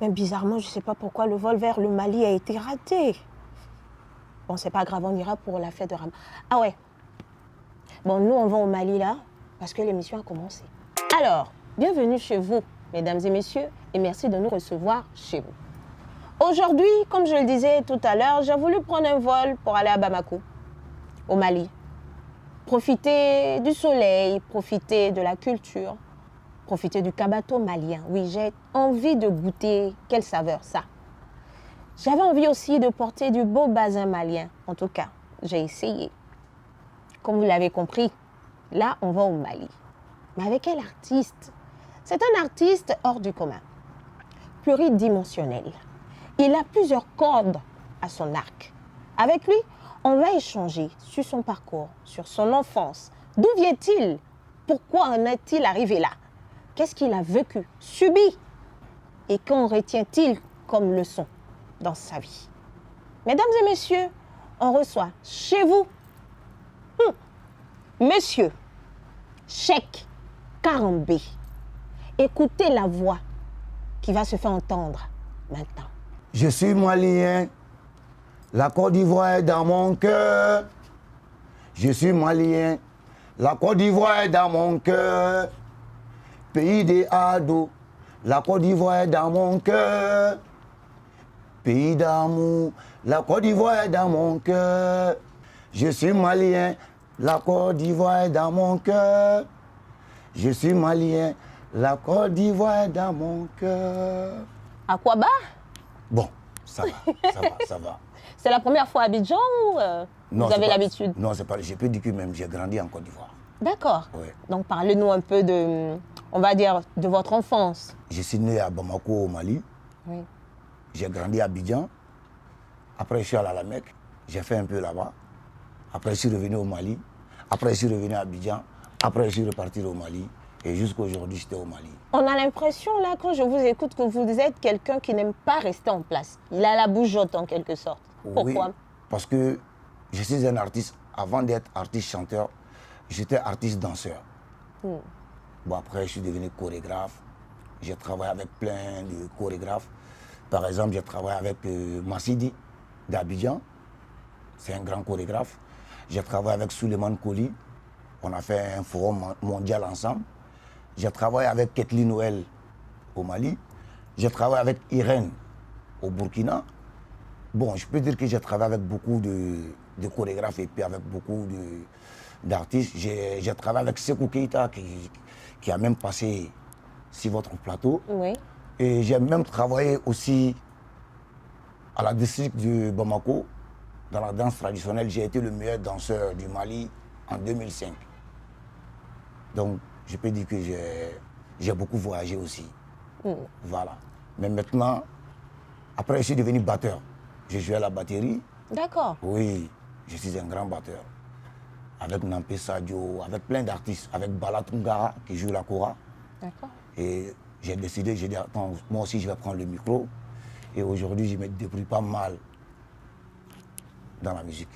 Mais bizarrement, je ne sais pas pourquoi le vol vers le Mali a été raté. Bon, c'est pas grave, on ira pour la fête de Ramadan. Ah ouais. Bon, nous, on va au Mali là, parce que l'émission a commencé. Alors, bienvenue chez vous, mesdames et messieurs, et merci de nous recevoir chez vous. Aujourd'hui, comme je le disais tout à l'heure, j'ai voulu prendre un vol pour aller à Bamako, au Mali. Profiter du soleil, profiter de la culture, profiter du kabato malien. Oui, j'ai envie de goûter quelle saveur ça. J'avais envie aussi de porter du beau bazin malien. En tout cas, j'ai essayé. Comme vous l'avez compris, là, on va au Mali. Mais avec quel artiste? C'est un artiste hors du commun, pluridimensionnel. Il a plusieurs cordes à son arc. Avec lui, on va échanger sur son parcours, sur son enfance. D'où vient-il? Pourquoi en est-il arrivé là? Qu'est-ce qu'il a vécu, subi? Et qu'en retient-il comme leçon dans sa vie? Mesdames et messieurs, on reçoit chez vous Monsieur Cheikh Karambé. Écoutez la voix qui va se faire entendre maintenant. Je suis malien, la Côte d'Ivoire est dans mon cœur. Je suis malien, la Côte d'Ivoire est dans mon cœur. Pays des ados, la Côte d'Ivoire est dans mon cœur. Pays d'amour, la Côte d'Ivoire est dans mon cœur. Je suis malien, la Côte d'Ivoire est dans mon cœur. Je suis malien, la Côte d'Ivoire est dans mon cœur. Aquaba, Bon, ça va, ça va. c'est la première fois à Abidjan ou Non, vous c'est avez pas- l'habitude? Non, c'est pas. Je peux dire que même j'ai grandi en Côte d'Ivoire. D'accord. Oui. Donc parlez-nous un peu de, on va dire, de votre enfance. Je suis né à Bamako, au Mali. Oui. J'ai grandi à Abidjan. Après, je suis allé à la Mecque. J'ai fait un peu là-bas. Après, je suis revenu au Mali. Après, je suis revenu à Abidjan. Après, je suis reparti au Mali. Et jusqu'à aujourd'hui, j'étais au Mali. On a l'impression, là, quand je vous écoute, que vous êtes quelqu'un qui n'aime pas rester en place. Il a la bougeotte, en quelque sorte. Pourquoi? Oui, parce que je suis un artiste. Avant d'être artiste-chanteur, j'étais artiste-danseur. Bon, après, je suis devenu chorégraphe. J'ai travaillé avec plein de chorégraphes. Par exemple, j'ai travaillé avec Massidi d'Abidjan. C'est un grand chorégraphe. J'ai travaillé avec Souleymane Koli. On a fait un forum mondial ensemble. J'ai travaillé avec Ketli Noël au Mali. J'ai travaillé avec Irène au Burkina. Bon, je peux dire que j'ai travaillé avec beaucoup de chorégraphes et puis avec beaucoup d'artistes. J'ai travaillé avec Sekou Keita qui a même passé sur votre plateau. Oui. Et j'ai même travaillé aussi à la district de Bamako, dans la danse traditionnelle. J'ai été le meilleur danseur du Mali en 2005. Donc, je peux dire que j'ai beaucoup voyagé aussi. Voilà. Mais maintenant, après, je suis devenu batteur. J'ai joué à la batterie. D'accord. Oui, je suis un grand batteur. Avec Nampé Sadio, avec plein d'artistes, avec Bala Tungara qui joue la kora. D'accord. Et j'ai décidé, j'ai dit, attends, moi aussi je vais prendre le micro. Et aujourd'hui, je me débrouille pas mal dans la musique.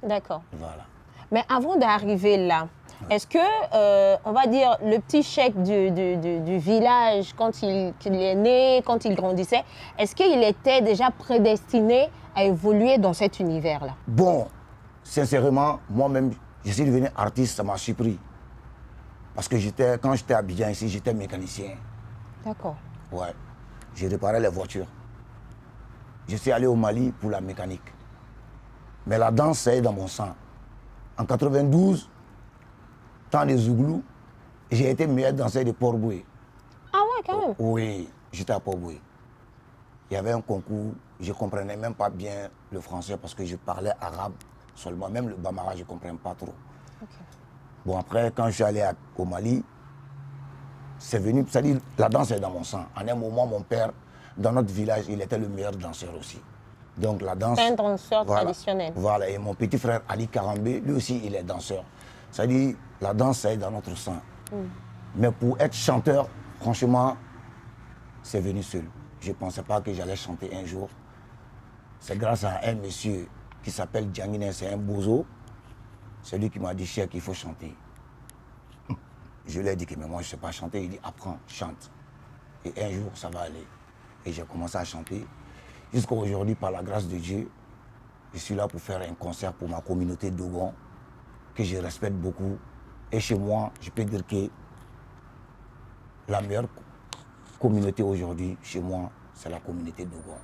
D'accord. Voilà. Mais avant d'arriver là, est-ce que, on va dire, le petit Cheikh du village, quand qu'il est né, quand il grandissait, est-ce qu'il était déjà prédestiné à évoluer dans cet univers-là? Bon, sincèrement, moi-même, je suis devenu artiste, ça m'a surpris. Parce que quand j'étais à Abidjan ici, j'étais mécanicien. D'accord. Ouais. J'ai réparé les voitures. Je suis allé au Mali pour la mécanique. Mais la danse, c'est dans mon sang. En 92, temps des Zouglous, j'ai été meilleur danseur de Port-Boué. Ah ouais, quand même. Oui, j'étais à Port-Boué. Il y avait un concours, je ne comprenais même pas bien le français parce que je parlais arabe seulement. Même le bambara, je ne comprenais pas trop. Okay. Bon, après, quand je suis allé au Mali, c'est venu, c'est-à-dire la danse est dans mon sang. En un moment, mon père, dans notre village, il était le meilleur danseur aussi. Donc la danse... Un danseur traditionnel. Voilà, et mon petit frère Ali Karambé, lui aussi, il est danseur. C'est-à-dire, la danse, c'est dans notre sang. Mais pour être chanteur, franchement, c'est venu seul. Je ne pensais pas que j'allais chanter un jour. C'est grâce à un monsieur qui s'appelle Djangine, c'est un bozo. C'est lui qui m'a dit, Cheikh, il faut chanter. Je lui ai dit que mais moi, je ne sais pas chanter. Il dit, apprends, chante. Et un jour, ça va aller. et j'ai commencé à chanter. Jusqu'à aujourd'hui, par la grâce de Dieu, je suis là pour faire un concert pour ma communauté Dogon, que je respecte beaucoup. Et chez moi, je peux dire que la meilleure communauté aujourd'hui, chez moi, c'est la communauté Dogon.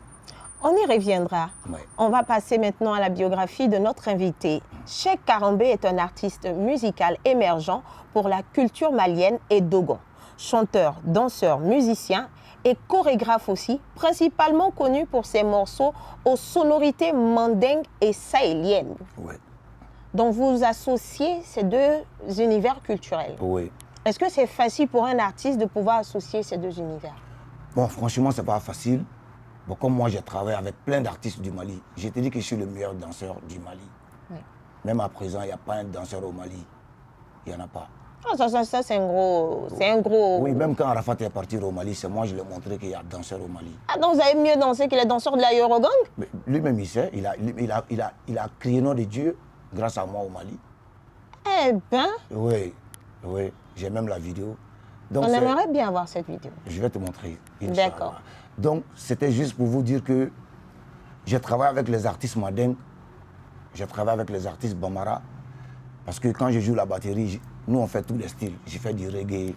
On y reviendra. Ouais. On va passer maintenant à la biographie de notre invité. Cheikh Karambé est un artiste musical émergent pour la culture malienne et Dogon. Chanteur, danseur, musicien et chorégraphe aussi, principalement connu pour ses morceaux aux sonorités mandingues et sahéliennes. Ouais. Donc vous associez ces deux univers culturels. Oui. Est-ce que c'est facile pour un artiste de pouvoir associer ces deux univers? Bon, franchement, c'est pas facile. Bon, comme moi, j'ai travaillé avec plein d'artistes du Mali. Je te dis que je suis le meilleur danseur du Mali. Oui. Même à présent, il n'y a pas un danseur au Mali. Il n'y en a pas. Ah, ça c'est un gros... C'est un gros... Oui, même quand Arafat est parti au Mali, c'est moi, je lui ai montré qu'il y a danseur au Mali. Ah, donc vous avez mieux dansé que les danseurs de la Eurogang? Mais lui-même, il sait, il a crié nom de Dieu grâce à moi au Mali. Eh ben, Oui, oui, j'ai même la vidéo. Donc, on aimerait bien voir cette vidéo. je vais te montrer. Inch'Allah. D'accord. Donc, c'était juste pour vous dire que j'ai travaillé avec les artistes Madeng, j'ai travaillé avec les artistes Bambara, parce que quand je joue la batterie, nous on fait tous les styles. J'ai fait du reggae,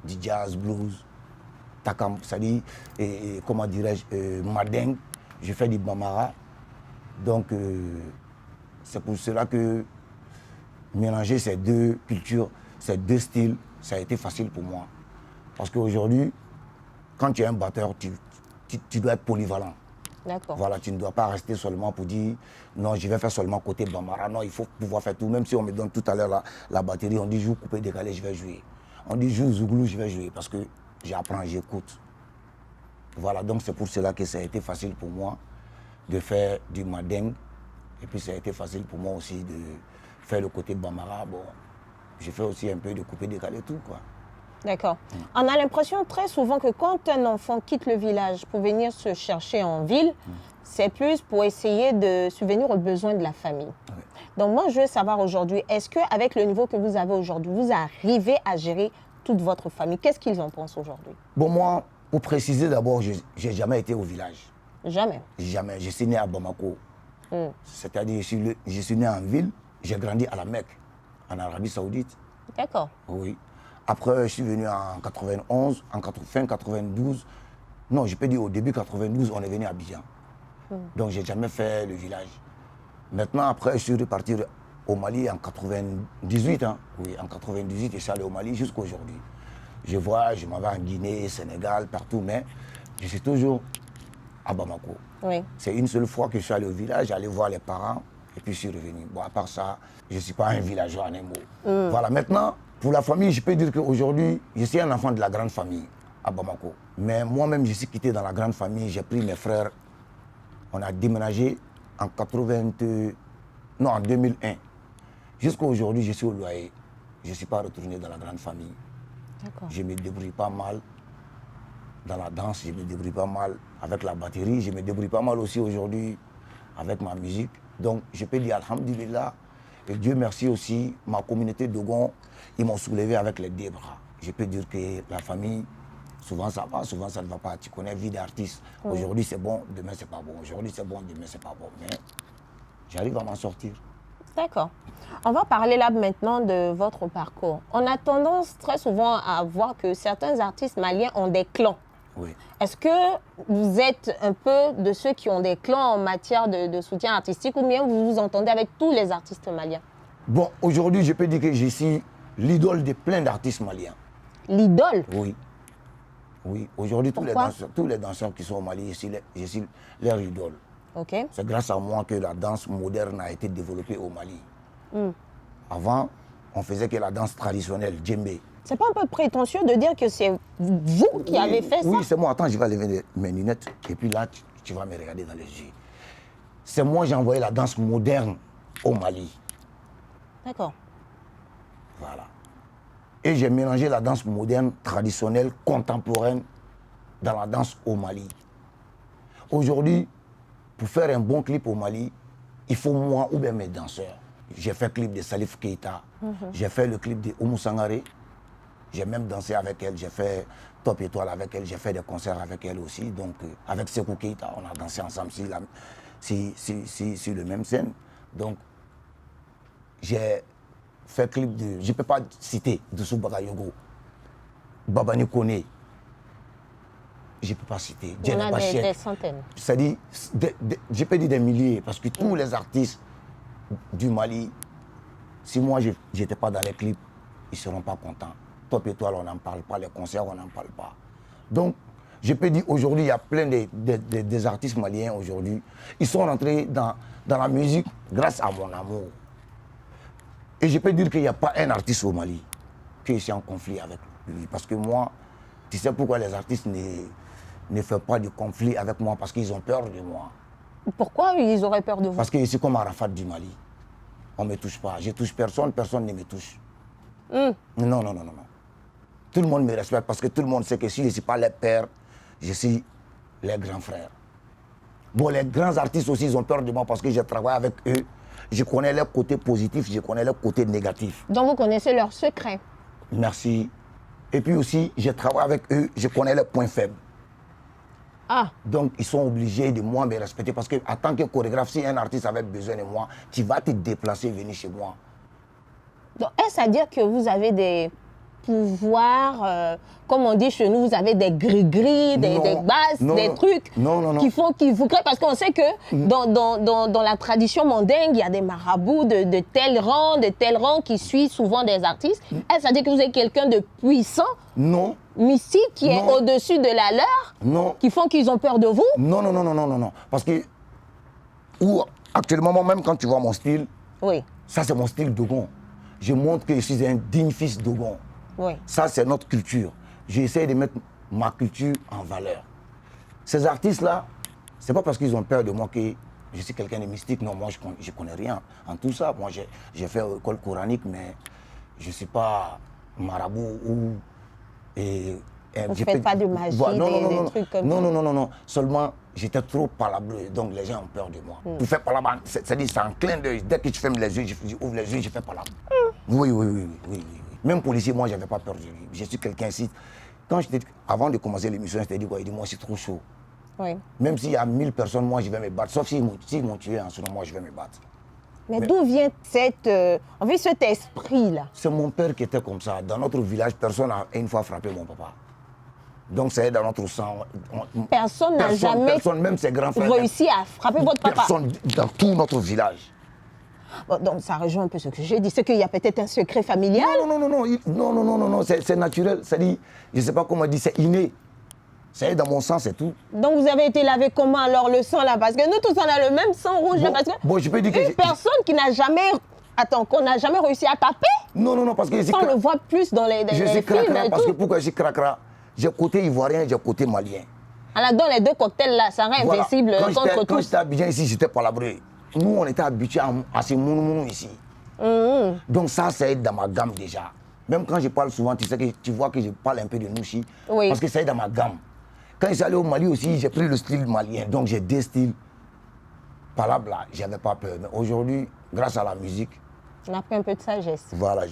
du jazz, blues, takam, c'est-à-dire, comment dirais-je, Madeng, j'ai fait du Bambara. Donc, c'est pour cela que mélanger ces deux cultures, ces deux styles, ça a été facile pour moi. Parce qu'aujourd'hui, quand tu es un batteur, tu dois être polyvalent. D'accord. Voilà, tu ne dois pas rester seulement pour dire non, je vais faire seulement côté Bambara. Non, il faut pouvoir faire tout. Même si on me donne tout à l'heure la batterie, on dit joue coupé décalé, je vais jouer. On dit joue zouglou, je vais jouer parce que j'apprends, j'écoute. Voilà, donc c'est pour cela que ça a été facile pour moi de faire du Madeng. Et puis ça a été facile pour moi aussi de faire le côté Bambara. Bon, j'ai fait aussi un peu de coupé décalé tout, quoi. D'accord. On a l'impression très souvent que quand un enfant quitte le village pour venir se chercher en ville, c'est plus pour essayer de subvenir aux besoins de la famille. Ouais. Donc moi, je veux savoir aujourd'hui, est-ce qu'avec le niveau que vous avez aujourd'hui, vous arrivez à gérer toute votre famille? Qu'est-ce qu'ils en pensent aujourd'hui? Bon, moi, pour préciser d'abord, je n'ai jamais été au village. Jamais. Jamais. Je suis né à Bamako. C'est-à-dire, je suis né en ville, j'ai grandi à la Mecque, en Arabie Saoudite. D'accord. Oui. Après, je suis venu en 91, fin 92. Non, je peux dire au début 92, on est venu à Abidjan. Donc, je n'ai jamais fait le village. Maintenant, après, je suis reparti au Mali en 98. Hein. Oui, en 98, je suis allé au Mali jusqu'à aujourd'hui. Je vois, je m'en vais en Guinée, Sénégal, partout, mais je suis toujours à Bamako. Oui. C'est une seule fois que je suis allé au village, j'allais voir les parents, et puis je suis revenu. Bon, à part ça, je ne suis pas un villageois en un mot. Voilà, maintenant, pour la famille, je peux dire qu'aujourd'hui, je suis un enfant de la grande famille à Bamako. Mais moi-même, je suis quitté dans la grande famille, j'ai pris mes frères. On a déménagé en 2001. Jusqu'à aujourd'hui, je suis au loyer. Je ne suis pas retourné dans la grande famille. D'accord. Je me débrouille pas mal dans la danse, je me débrouille pas mal avec la batterie, je me débrouille pas mal aussi aujourd'hui avec ma musique. Donc, je peux dire alhamdulillah. Et Dieu merci aussi, ma communauté Dogon, ils m'ont soulevé avec les deux bras. Je peux dire que la famille, souvent ça va, souvent ça ne va pas. Tu connais vie d'artiste. Aujourd'hui c'est bon, demain c'est pas bon. Aujourd'hui c'est bon, demain c'est pas bon. Mais j'arrive à m'en sortir. D'accord. On va parler là maintenant de votre parcours. On a tendance très souvent à voir que certains artistes maliens ont des clans. Oui. Est-ce que vous êtes un peu de ceux qui ont des clans en matière de soutien artistique ou bien vous vous entendez avec tous les artistes maliens? Bon, aujourd'hui je peux dire que je suis l'idole de plein d'artistes maliens. L'idole? Oui. Oui, aujourd'hui tous les danseurs qui sont au Mali, je suis leur idole. Ok. C'est grâce à moi que la danse moderne a été développée au Mali. Avant, on faisait que la danse traditionnelle, djembé. C'est pas un peu prétentieux de dire que c'est vous qui avez fait ça? Oui, c'est moi. Attends, je vais lever mes lunettes et puis là, tu vas me regarder dans les yeux. C'est moi j'ai envoyé la danse moderne au Mali. D'accord. Voilà. Et j'ai mélangé la danse moderne, traditionnelle, contemporaine dans la danse au Mali. Aujourd'hui, pour faire un bon clip au Mali, il faut moi ou bien mes danseurs. J'ai fait le clip de Salif Keita, j'ai fait le clip de Oumou Sangaré, J'ai même dansé avec elle, j'ai fait Top Étoile avec elle, j'ai fait des concerts avec elle aussi. Donc, avec Sekou Keita, on a dansé ensemble sur le même scène. Donc, j'ai fait clip de... Je ne peux pas citer Doussou Bagayogo, Babani Kone. Je ne peux pas citer. Il y en a des centaines. C'est-à-dire, je peux dire des milliers, parce que tous les artistes du Mali, si moi je n'étais pas dans les clips, ils ne seront pas contents. Top Étoile, on n'en parle pas. Les concerts, on n'en parle pas. Donc, je peux dire aujourd'hui, il y a plein des artistes maliens aujourd'hui. Ils sont rentrés dans la musique grâce à mon amour. Et je peux dire qu'il n'y a pas un artiste au Mali qui est en conflit avec lui. Parce que moi, tu sais pourquoi les artistes ne font pas de conflit avec moi? Parce qu'ils ont peur de moi. Pourquoi ils auraient peur de vous? Parce que je suis comme Arafat du Mali. On ne me touche pas. Je ne touche personne, personne ne me touche. Non, non, non, non, non. Tout le monde me respecte parce que tout le monde sait que si je ne suis pas les pères, je suis les grands frères. Bon, les grands artistes aussi, ils ont peur de moi parce que je travaille avec eux. Je connais leur côté positif, je connais leur côté négatif. Donc vous connaissez leurs secrets. Merci. Et puis aussi, je travaille avec eux, je connais leurs points faibles. Ah. Donc, ils sont obligés de moi me respecter parce qu'en tant que chorégraphe, si un artiste avait besoin de moi, tu vas te déplacer, venir chez moi. Donc, est-ce à dire que vous avez des pouvoirs, comme on dit chez nous, vous avez des gris-gris, des bases, des trucs qui vous créent? Parce qu'on sait que dans la tradition mandingue, il y a des marabouts de tel rang qui suivent souvent des artistes. Est-ce à dire que vous êtes quelqu'un de puissant? Non. Mystique qui est au-dessus de la leur? Non. Qui font qu'ils ont peur de vous? Non, non, non, non, non, non, non. Parce que, actuellement, même quand tu vois mon style, oui. Ça c'est mon style Dogon. Je montre que je suis un digne fils Dogon. Oui. Ça c'est notre culture. J'essaie de mettre ma culture en valeur. Ces artistes-là, c'est pas parce qu'ils ont peur de moi que je suis quelqu'un de mystique. Non, moi je connais rien en tout ça. Moi j'ai fait école coranique, mais je ne suis pas marabout ou... Vous ne faites pas de magie, des trucs comme ça? Non. Seulement, j'étais trop palabreux, donc les gens ont peur de moi. Tout fait palabre, c'est-à-dire c'est un clin d'œil. Dès que tu fermes les yeux, j'ouvre les yeux, je fais palabre. Oui. Même policier, moi, je n'avais pas peur de lui. Je suis quelqu'un ici. Avant de commencer l'émission, je t'ai dit quoi? Il dit, moi, c'est trop chaud. Oui. Même s'il y a 1000 personnes, moi, je vais me battre. Sauf s'ils m'ont tué en ce moment, moi, je vais me battre. Mais d'où vient cet esprit-là? C'est mon père qui était comme ça. Dans notre village, personne n'a une fois frappé mon papa. Donc c'est dans notre sang. Personne n'a jamais même ses grands frères, réussi à frapper votre papa? Personne dans tout notre village. Bon, donc ça rejoint un peu ce que j'ai dit. C'est qu'il y a peut-être un secret familial? Non, c'est naturel. C'est-à-dire, je ne sais pas comment dire, c'est inné. C'est dans mon sang, c'est tout. Donc vous avez été lavé comment alors le sang là? Parce que nous tous on a le même sang rouge là. Parce que je peux dire que une personne qui n'a jamais... Attends, qu'on n'a jamais réussi à taper? Non, parce que... On le voit plus dans les je suis films cracra, et parce tout. que pourquoi je suis cracra? J'ai côté ivoirien, j'ai côté malien. Alors dans les deux cocktails là, ça rend invincible contre tous. Quand j'étais à Abidjan ici, j'étais palabré. Nous, on était habitués à ces mounous ici. Donc ça, c'est dans ma gamme déjà. Même quand je parle souvent, tu vois que je parle un peu de Nouchi. Oui. Parce que c'est dans ma gamme. Quand je suis allé au Mali aussi, j'ai pris le style malien. Donc j'ai deux styles. Palabre là, j'avais pas peur. Mais aujourd'hui, grâce à la musique... On a pris un peu de sagesse. Voilà,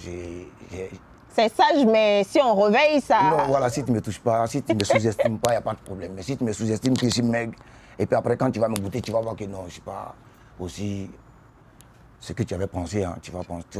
c'est sage, mais si on réveille, ça... Non, voilà, si tu ne me touches pas, si tu ne me sous-estimes pas, il n'y a pas de problème. Mais si tu me sous-estimes que je suis maigre, et puis après, quand tu vas me goûter, tu vas voir que non, je ne suis pas aussi ce que tu avais pensé. Hein.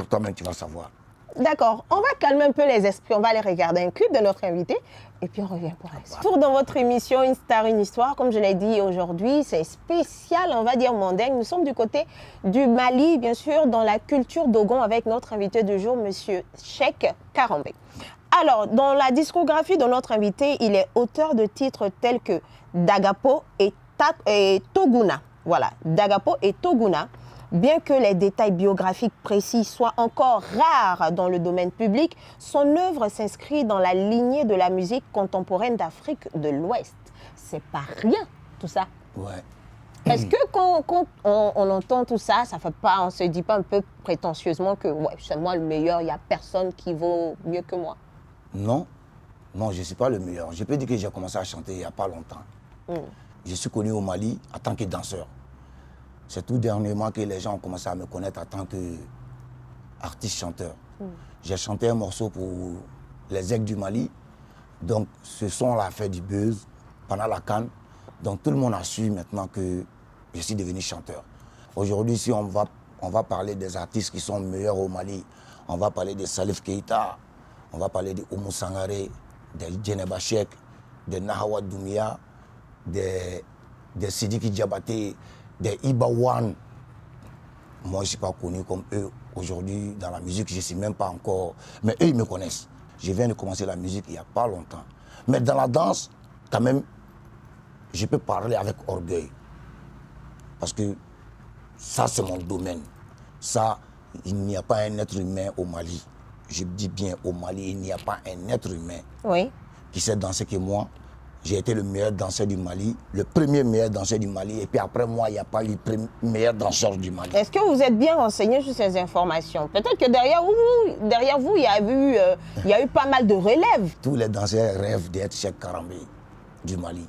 Toi-même, tu vas savoir. D'accord, on va calmer un peu les esprits, on va aller regarder un clip de notre invité et puis on revient pour la suite. Pour dans votre émission Une Star, une Histoire, comme je l'ai dit aujourd'hui, c'est spécial, on va dire mandingue. Nous sommes du côté du Mali, bien sûr, dans la culture Dogon avec notre invité du jour, Monsieur Cheikh Karambé. Alors, dans la discographie de notre invité, il est auteur de titres tels que Dagapo et Toguna. Voilà, Dagapo et Toguna. Bien que les détails biographiques précis soient encore rares dans le domaine public, son œuvre s'inscrit dans la lignée de la musique contemporaine d'Afrique de l'Ouest. C'est pas rien, tout ça. Ouais. Est-ce que quand on entend tout ça, on se dit pas un peu prétentieusement que ouais, c'est moi le meilleur, il n'y a personne qui vaut mieux que moi? Non, je ne suis pas le meilleur. Je peux dire que j'ai commencé à chanter il n'y a pas longtemps. Je suis connu au Mali en tant que danseur. C'est tout dernièrement que les gens ont commencé à me connaître en tant qu'artiste-chanteur. J'ai chanté un morceau pour les aigles du Mali. Donc, ce son-là a fait du buzz pendant la CAN. Donc, tout le monde a su maintenant que je suis devenu chanteur. Aujourd'hui, si on va parler des artistes qui sont meilleurs au Mali, on va parler de Salif Keïta, on va parler de Oumou Sangaré, de Djeneba Chek, de Nahawa Doumia, de Sidiki Diabaté, de Iba Wan. Moi, je ne suis pas connu comme eux aujourd'hui dans la musique, je ne sais même pas encore. Mais eux, ils me connaissent. Je viens de commencer la musique il n'y a pas longtemps. Mais dans la danse, quand même, je peux parler avec orgueil. Parce que ça, c'est mon domaine. Ça, il n'y a pas un être humain au Mali. Je dis bien au Mali, il n'y a pas un être humain qui sait danser que moi. J'ai été le meilleur danseur du Mali, le premier meilleur danseur du Mali. Et puis après moi, il n'y a pas eu le meilleur danseur du Mali. Est-ce que vous êtes bien renseigné sur ces informations? Peut-être que derrière vous, il y a eu pas mal de relèves. Tous les danseurs rêvent d'être Cheikh Karambé du Mali.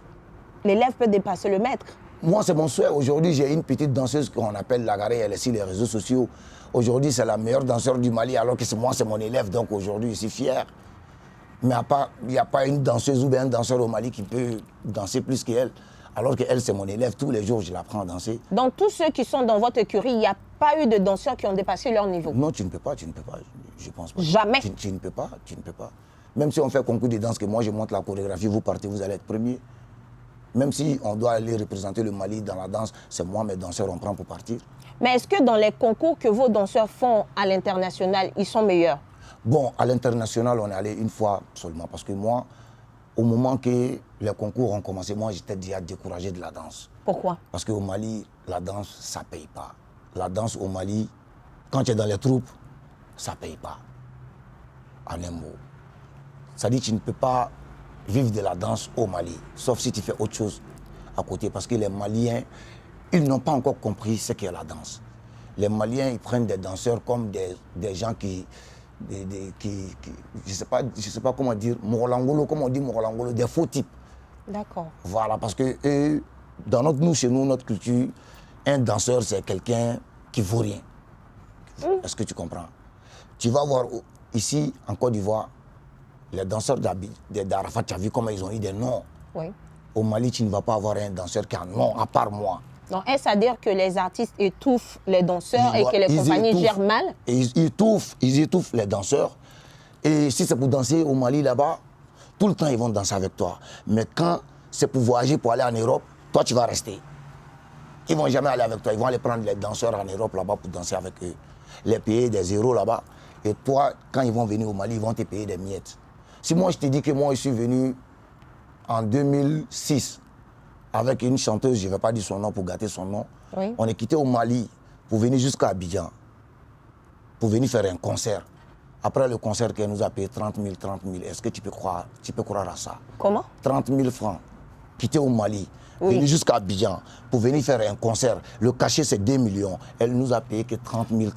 L'élève peut dépasser le maître. Moi, c'est mon souhait. Aujourd'hui, j'ai une petite danseuse qu'on appelle Lagaré. Elle est sur les réseaux sociaux. Aujourd'hui, c'est la meilleure danseur du Mali, alors que moi, c'est mon élève. Donc aujourd'hui, je suis fier. Mais il n'y a pas une danseuse ou bien un danseur au Mali qui peut danser plus qu'elle. Alors qu'elle, c'est mon élève. Tous les jours, je l'apprends à danser. Donc, tous ceux qui sont dans votre écurie, il n'y a pas eu de danseurs qui ont dépassé leur niveau? Non, tu ne peux pas. Je pense pas. Jamais? Tu ne peux pas. Même si on fait concours de danse, que moi, je monte la chorégraphie, vous partez, vous allez être premier. Même si on doit aller représenter le Mali dans la danse, c'est moi, mes danseurs, on prend pour partir. Mais est-ce que dans les concours que vos danseurs font à l'international, ils sont meilleurs? Bon, à l'international, on est allé une fois seulement. Parce que moi, au moment que les concours ont commencé, moi, j'étais déjà découragé de la danse. Pourquoi? Parce qu'au Mali, la danse, ça ne paye pas. La danse au Mali, quand tu es dans les troupes, ça ne paye pas. En un mot. Ça dit que tu ne peux pas vivre de la danse au Mali, sauf si tu fais autre chose à côté. Parce que les Maliens, ils n'ont pas encore compris ce qu'est la danse. Les Maliens, ils prennent des danseurs comme des gens qui je sais pas comment dire, Morolangolo, comme on dit Morolangolo, des faux types. D'accord. Voilà, parce que chez nous, notre culture, un danseur, c'est quelqu'un qui vaut rien. Est-ce que tu comprends? Tu vas voir ici, en Côte d'Ivoire, les danseurs d'Arafat, tu as vu comment ils ont eu des noms. Oui. Au Mali, tu ne vas pas avoir un danseur qui a un nom, à part moi. Donc, est-ce à dire que les artistes étouffent les danseurs et que les compagnies gèrent mal? Ils étouffent les danseurs. Et si c'est pour danser au Mali là-bas, tout le temps ils vont danser avec toi. Mais quand c'est pour voyager, pour aller en Europe, toi tu vas rester. Ils ne vont jamais aller avec toi. Ils vont aller prendre les danseurs en Europe là-bas pour danser avec eux. Les payer des euros là-bas. Et toi, quand ils vont venir au Mali, ils vont te payer des miettes. Si moi je te dis que moi je suis venu en 2006, avec une chanteuse, je ne vais pas dire son nom pour gâter son nom. Oui. On est quitté au Mali pour venir jusqu'à Abidjan, pour venir faire un concert. Après le concert, qu'elle nous a payé 30 000. Est-ce que tu peux croire à ça? Comment? 30 000 francs, quitté au Mali, Oui. venir jusqu'à Abidjan pour venir faire un concert. Le cachet, c'est 2 millions. Elle nous a payé que 30 000.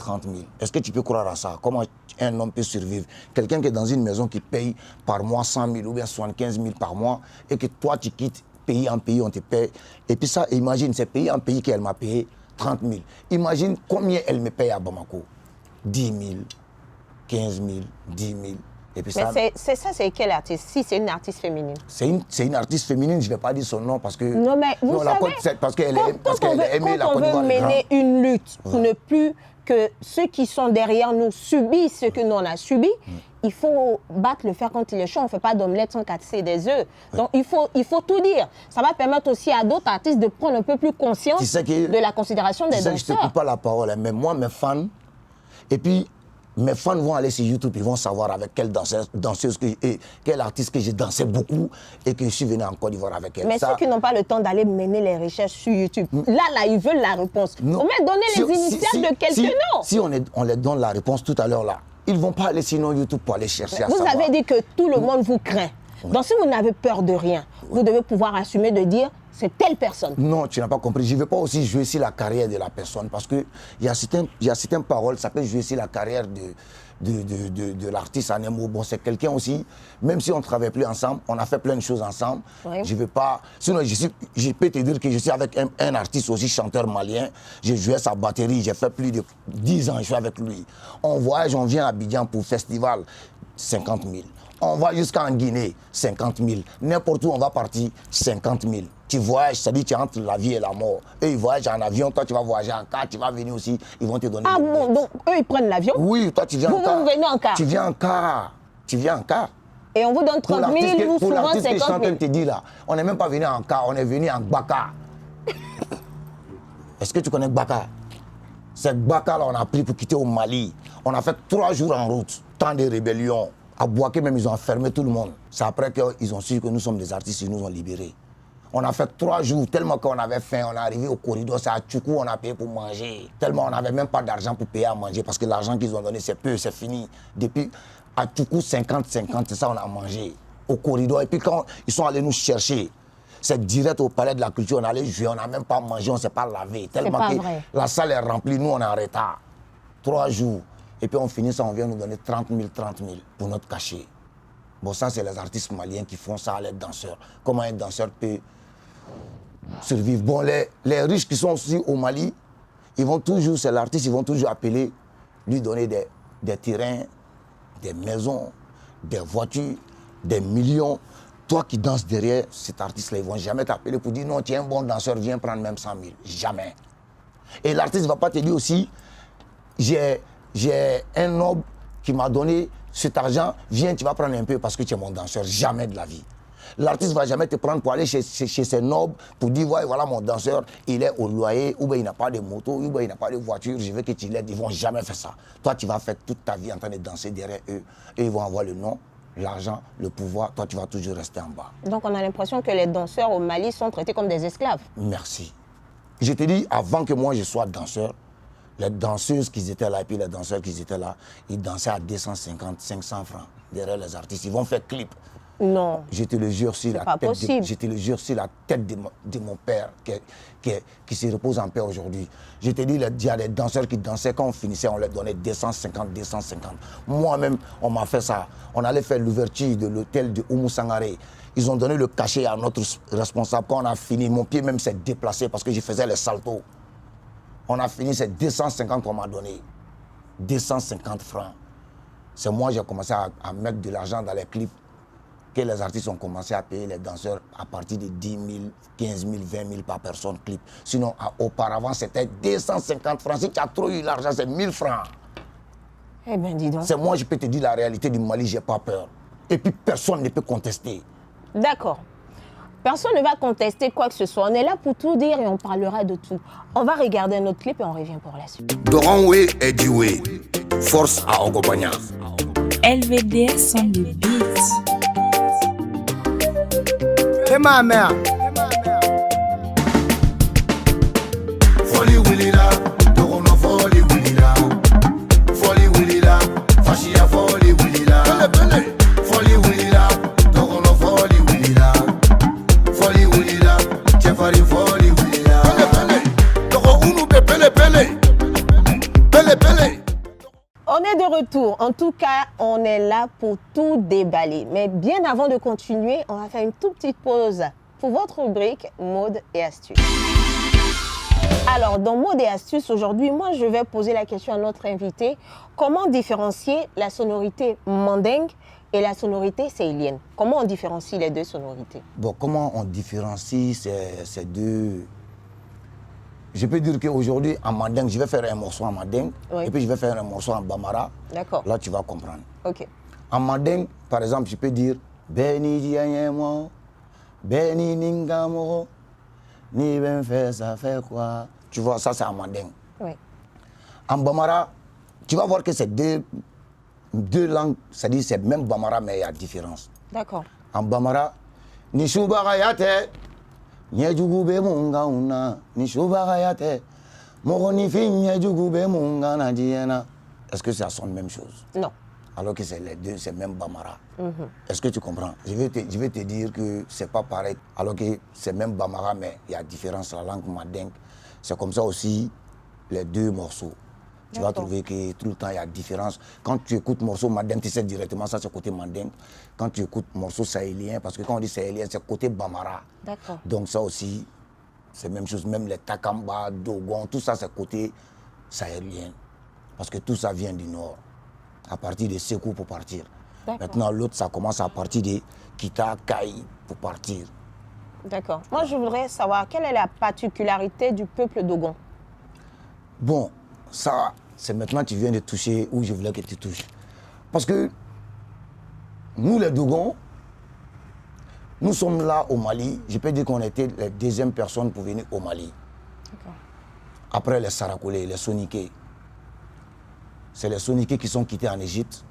Est-ce que tu peux croire à ça? Comment un homme peut survivre? Quelqu'un qui est dans une maison qui paye par mois 100 000 ou bien 75 000 par mois et que toi, tu quittes pays en pays, on te paye. Et puis ça, imagine, c'est pays en pays qu'elle m'a payé 30 000. Imagine combien elle me paye à Bamako. 10 000, 15 000, 10 000. Et puis Mais c'est quelle artiste? Si c'est une artiste féminine. C'est une artiste féminine, je ne vais pas dire son nom parce que... Non, mais vous savez, parce qu'elle aimait la quand Côte on d'Ivoire. veut mener une lutte pour ne plus que ceux qui sont derrière nous subissent ce que nous on a subi, il faut battre le fer quand il est chaud. On ne fait pas d'omelette sans casser des œufs. Donc il faut tout dire. Ça va permettre aussi à d'autres artistes de prendre un peu plus conscience de la considération des danseurs. Je ne te coupe pas la parole, mais moi, mes fans, et puis mes fans vont aller sur YouTube, ils vont savoir avec quelle danseuse, quel artiste que j'ai dansé beaucoup et que je suis venu en Côte d'Ivoire avec elle. Mais ceux qui n'ont pas le temps d'aller mener les recherches sur YouTube, là, ils veulent la réponse. On va donner les initiales de quelques noms. Si on les donne la réponse tout à l'heure là, ils ne vont pas aller sinon YouTube pour aller chercher à savoir. Vous avez dit que tout le monde vous craint. Donc si vous n'avez peur de rien, vous devez pouvoir assumer de dire c'est telle personne. Non, tu n'as pas compris. Je ne veux pas aussi jouer sur la carrière de la personne parce qu'il y a certaines paroles, ça peut jouer sur la carrière de l'artiste en un mot. Bon, c'est quelqu'un aussi, même si on ne travaille plus ensemble, on a fait plein de choses ensemble. Oui. Je ne veux pas... Sinon, je peux te dire que je suis avec un artiste aussi, chanteur malien. J'ai joué sa batterie, j'ai fait plus de 10 ans, je suis avec lui. On voyage, on vient à Abidjan pour festival, 50 000. On va jusqu'en Guinée, 50 000. N'importe où on va partir, 50 000. Tu voyages, ça dit tu es entre la vie et la mort. Eux, ils voyagent en avion, toi tu vas voyager en car, tu vas venir aussi, ils vont te donner Ah des bon, billets. donc eux, ils prennent l'avion? Oui, toi tu viens en car. Vous venez en car? Tu viens en car. Tu viens en car. Et on vous donne 30 000 ou Pour souvent l'artiste que je suis 50 en train 000. de te dire là, on n'est même pas venu en car, on est venu en Gbaka. Est-ce que tu connais Gbaka? C'est Gbaka là on a pris pour quitter au Mali. On a fait 3 jours en route, temps de rébellion. À Bouaké même ils ont enfermé tout le monde. C'est après qu'ils ont su que nous sommes des artistes, ils nous ont libérés. On a fait 3 jours, tellement qu'on avait faim, on est arrivé au corridor, c'est à Tchoukou, on a payé pour manger. Tellement on n'avait même pas d'argent pour payer à manger, parce que l'argent qu'ils ont donné, c'est peu, c'est fini. Depuis à Tchoukou, 50-50, c'est ça on a mangé. Au corridor, et puis quand ils sont allés nous chercher, c'est direct au palais de la culture, on allait jouer, on n'a même pas mangé, on ne s'est pas lavé. Tellement pas que vrai. la salle est remplie, nous on est en retard. 3 jours. Et puis on finit ça, on vient nous donner 30 000 pour notre cachet. Bon, ça, c'est les artistes maliens qui font ça, les danseurs. Comment un danseur peut survivre? Bon, les riches qui sont aussi au Mali, ils vont toujours, c'est l'artiste, ils vont toujours appeler, lui donner des terrains, des maisons, des voitures, des millions. Toi qui danses derrière cet artiste-là, ils ne vont jamais t'appeler pour dire non, tu es un bon danseur, viens prendre même 100 000. Jamais. Et l'artiste ne va pas te dire aussi, j'ai un noble qui m'a donné cet argent, viens, tu vas prendre un peu parce que tu es mon danseur. Jamais de la vie. L'artiste ne va jamais te prendre pour aller chez ses nobles pour dire, voilà mon danseur, il est au loyer, ou bien il n'a pas de moto, ou bien il n'a pas de voiture, je veux que tu l'aides. Ils ne vont jamais faire ça. Toi, tu vas faire toute ta vie en train de danser derrière eux. Et ils vont avoir le nom, l'argent, le pouvoir. Toi, tu vas toujours rester en bas. Donc on a l'impression que les danseurs au Mali sont traités comme des esclaves. Merci. Je te dis, avant que moi je sois danseur, les danseuses qui étaient là et puis les danseurs qui étaient là, ils dansaient à 250, 500 francs derrière les artistes. Ils vont faire clip. Non. Je te le jure sur la tête possible. je te le jure sur la tête de mon père qui se repose en paix aujourd'hui. Je te dis, il y a des danseurs qui dansaient, quand on finissait, on leur donnait 250, 250. Moi-même, on m'a fait ça. On allait faire l'ouverture de l'hôtel de Oumou Sangaré. Ils ont donné le cachet à notre responsable. Quand on a fini, mon pied même s'est déplacé parce que je faisais les saltos. On a fini, c'est 250 qu'on m'a donné. 250 francs. C'est moi j'ai commencé à mettre de l'argent dans les clips que les artistes ont commencé à payer les danseurs à partir de 10 000, 15 000, 20 000 par personne clip. Sinon, auparavant, c'était 250 francs. Si tu as trop eu l'argent, c'est 1000 francs. Eh bien, dis donc. C'est moi, je peux te dire la réalité du Mali, j'ai pas peur. Et puis, personne ne peut contester. D'accord. Personne ne va contester quoi que ce soit. On est là pour tout dire et on parlera de tout. On va regarder notre clip et on revient pour la suite. Doranwe et Diwe, force à Ogobanya. LVDS sont le beat. Et ma mère. Foli Willila, Dorono Foli Willila. Foli Willila, Fashia Foli Willila. Foli Willila, Dorono Foli Willila. Foli Willila, Jeffari Foli Willila. Doro Unu Pele Pele. Pele Pele. On est de retour. En tout cas, on est là pour tout déballer. Mais bien avant de continuer, on va faire une toute petite pause pour votre rubrique mode et astuces. Alors, dans mode et astuces, aujourd'hui, moi, je vais poser la question à notre invité. Comment différencier la sonorité mandingue et la sonorité sahélienne? Comment on différencie les deux sonorités? Bon, comment on différencie ces deux? Je peux dire qu'aujourd'hui, en mandingue, je vais faire un morceau en mandingue, Oui. et puis je vais faire un morceau en bambara. D'accord. Là, tu vas comprendre. Ok. En mandingue, par exemple, je peux dire Beni Dianyemo, Beni Ningamo, Ni ben fait ça fait quoi? Tu vois, ça c'est en mandingue. Oui. En bambara, tu vas voir que c'est deux langues, c'est-à-dire c'est même bambara, mais il y a différence. D'accord. En bambara, ni shubagayate, nyejugube munga una, ni shubagayate, mogoni fi nyejugube munga na diena. Est-ce que ça sonne même chose? Non. Alors que c'est les deux, c'est même bambara. Est-ce que tu comprends? Je vais te dire que c'est pas pareil. Alors que c'est même bambara, mais il y a différence. La langue mandingue, c'est comme ça aussi les deux morceaux. Tu vas trouver que tout le temps il y a différence. Quand tu écoutes morceau mandingue, tu sais directement ça c'est côté mandingue. Quand tu écoutes morceau sahélien, parce que quand on dit sahélien, c'est côté bambara. D'accord. Donc ça aussi, c'est la même chose. Même les takamba, dogon, tout ça c'est côté sahélien. Parce que tout ça vient du nord. À partir de Sékou pour partir. Maintenant, l'autre, ça commence à partir de Kita, Kai, pour partir. D'accord. Moi, je voudrais savoir quelle est la particularité du peuple Dogon. Bon, ça, c'est maintenant que tu viens de toucher où je voulais que tu touches. Parce que nous, les Dogons, nous sommes là au Mali. Je peux dire qu'on était les deuxièmes personnes pour venir au Mali. Après les Sarakolé, les Soniké. C'est les Soniké qui sont quittés en Égypte.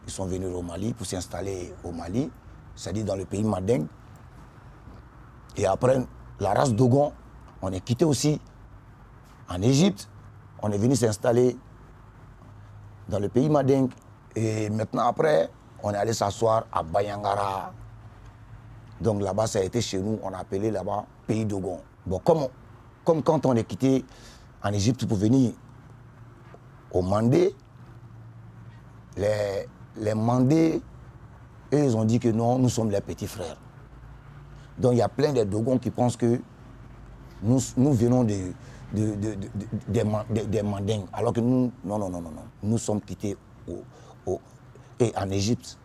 Ils sont venus au Mali pour s'installer au Mali, c'est-à-dire dans le pays Manding. Et après, la race Dogon, on est quitté aussi en Égypte. On est venu s'installer dans le pays Manding. Et maintenant, après, on est allé s'asseoir à Bayangara. Donc là-bas, ça a été chez nous, on a appelé là-bas pays Dogon. Bon, comme quand on est quitté en Égypte pour venir au Mandé, les Mandés, eux, ils ont dit que non, nous sommes les petits frères. Donc il y a plein de Dogons qui pensent que nous venons des Mandingues, alors que nous, non. Nous sommes quittés en Égypte.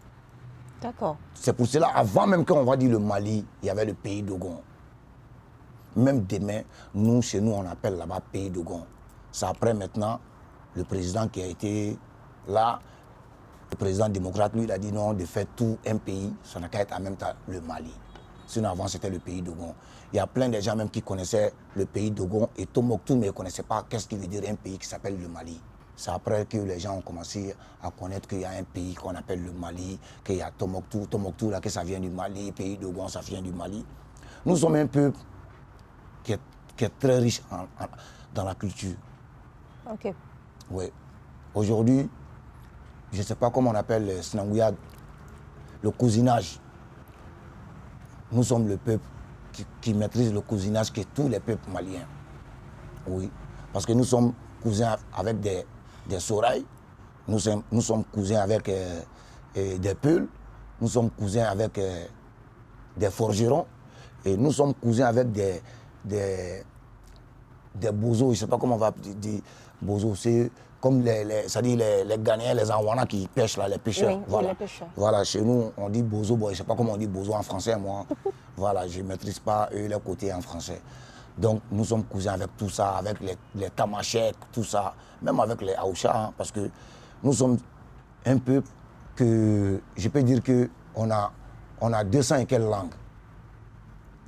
D'accord. C'est pour cela, avant même qu'on va dire le Mali, il y avait le pays Dogon. Même demain, nous, chez nous, on appelle là-bas pays Dogon. C'est après maintenant, le président qui a été là, le président démocrate, lui, il a dit non, de faire tout un pays, ça n'a qu'à être en même temps le Mali. Sinon, avant, c'était le pays Dogon. Il y a plein de gens même qui connaissaient le pays Dogon et Tombouctou, mais ne connaissaient pas qu'est-ce qui veut dire un pays qui s'appelle le Mali. C'est après que les gens ont commencé à connaître qu'il y a un pays qu'on appelle le Mali, qu'il y a Tombouctou. Tombouctou, là, que ça vient du Mali, pays Dogon, ça vient du Mali. Nous sommes un peuple qui est très riche dans la culture. Ok. Oui. Aujourd'hui, je ne sais pas comment on appelle le Snangouyad, le cousinage. Nous sommes le peuple qui maîtrise le cousinage que tous les peuples maliens. Oui. Parce que nous sommes cousins avec des Sorailles, nous sommes cousins avec des Peuls, nous sommes cousins avec des Forgerons, et nous sommes cousins avec des Bozos. Je ne sais pas comment on va dire Bozos. C'est comme les Ghanéens, les Anwana qui pêchent, là, les pêcheurs. Oui, voilà. les pêcheurs. Voilà, chez nous, on dit Bozo. Bon, je ne sais pas comment on dit Bozo en français, moi. Voilà, je ne maîtrise pas eux, les côtés en français. Donc, nous sommes cousins avec tout ça, avec les Tamashek, tout ça, même avec les Aoucha, hein, parce que nous sommes un peuple que je peux dire qu'on a 200 et quelques langues.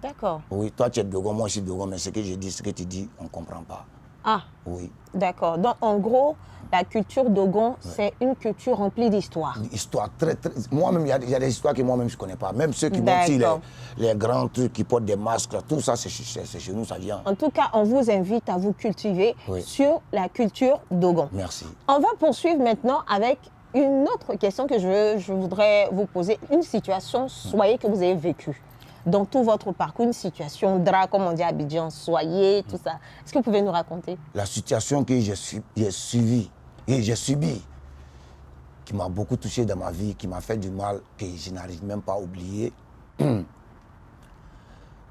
D'accord. Oui, toi tu es Dogon, moi je suis Dogon, mais ce que je dis, ce que tu dis, on ne comprend pas. Ah, Oui. d'accord. Donc, en gros, la culture Dogon, c'est une culture remplie d'histoire. Histoire très. Moi-même, il y a des histoires que moi-même je ne connais pas. Même ceux qui montent ici, les grands trucs qui portent des masques, tout ça, c'est chez nous, ça vient. En tout cas, on vous invite à vous cultiver sur la culture Dogon. Merci. On va poursuivre maintenant avec une autre question que je voudrais vous poser. Une situation, soyez que vous avez vécue. Dans tout votre parcours, une situation drap, comme on dit à Abidjan, soyez, tout ça. Est-ce que vous pouvez nous raconter? La situation que j'ai suivie et j'ai subi, qui m'a beaucoup touché dans ma vie, qui m'a fait du mal, que je n'arrive même pas à oublier,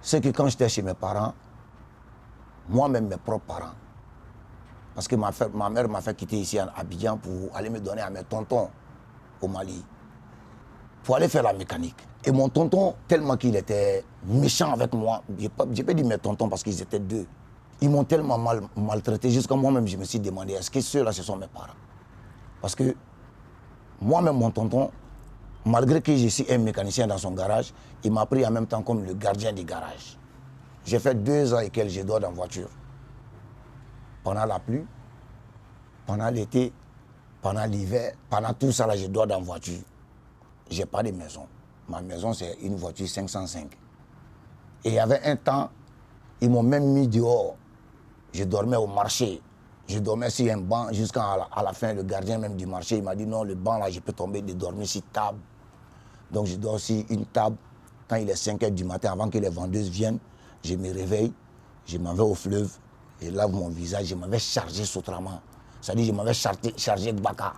c'est que quand j'étais chez mes parents, moi-même mes propres parents, parce que ma mère m'a fait quitter ici à Abidjan pour aller me donner à mes tontons au Mali, pour aller faire la mécanique. Et mon tonton, tellement qu'il était méchant avec moi, je peux dire mes tontons parce qu'ils étaient deux, ils m'ont tellement maltraité, jusqu'à moi-même, je me suis demandé, est-ce que ceux-là, ce sont mes parents? Parce que moi-même, mon tonton, malgré que je suis un mécanicien dans son garage, il m'a pris en même temps comme le gardien du garage. J'ai fait 2 ans et quelques, je dors dans la voiture. Pendant la pluie, pendant l'été, pendant l'hiver, pendant tout ça, là, je dors dans la voiture. Je n'ai pas de maison. Ma maison, c'est une voiture 505. Et il y avait un temps, ils m'ont même mis dehors. Je dormais au marché. Je dormais sur un banc jusqu'à la fin. Le gardien même du marché, il m'a dit non, le banc là, je peux tomber de dormir sur table. Donc je dors sur une table. Quand il est 5 h du matin, avant que les vendeuses viennent, je me réveille, je m'en vais au fleuve, je lave mon visage, je m'en vais charger Sotraman. C'est-à-dire je m'en vais charger Gbaka.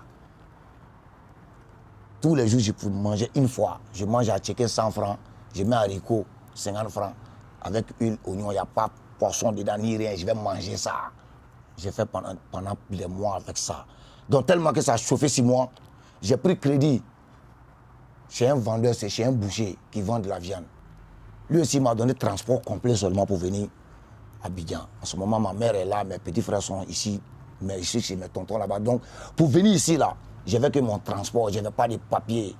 Tous les jours, je peux manger une fois. Je mange à checker 100 francs, je mets haricot 50 francs. Avec huile, oignon, il n'y a pas de poisson dedans ni rien, je vais manger ça. J'ai fait pendant des mois avec ça. Donc tellement que ça a chauffé sur moi, j'ai pris crédit chez un vendeur, c'est chez un boucher qui vend de la viande. Lui aussi m'a donné transport complet seulement pour venir à Abidjan. En ce moment, ma mère est là, mes petits frères sont ici, mais ici chez mes tontons là-bas. Donc, pour venir ici, là, j'avais que mon transport, je n'avais pas de papiers.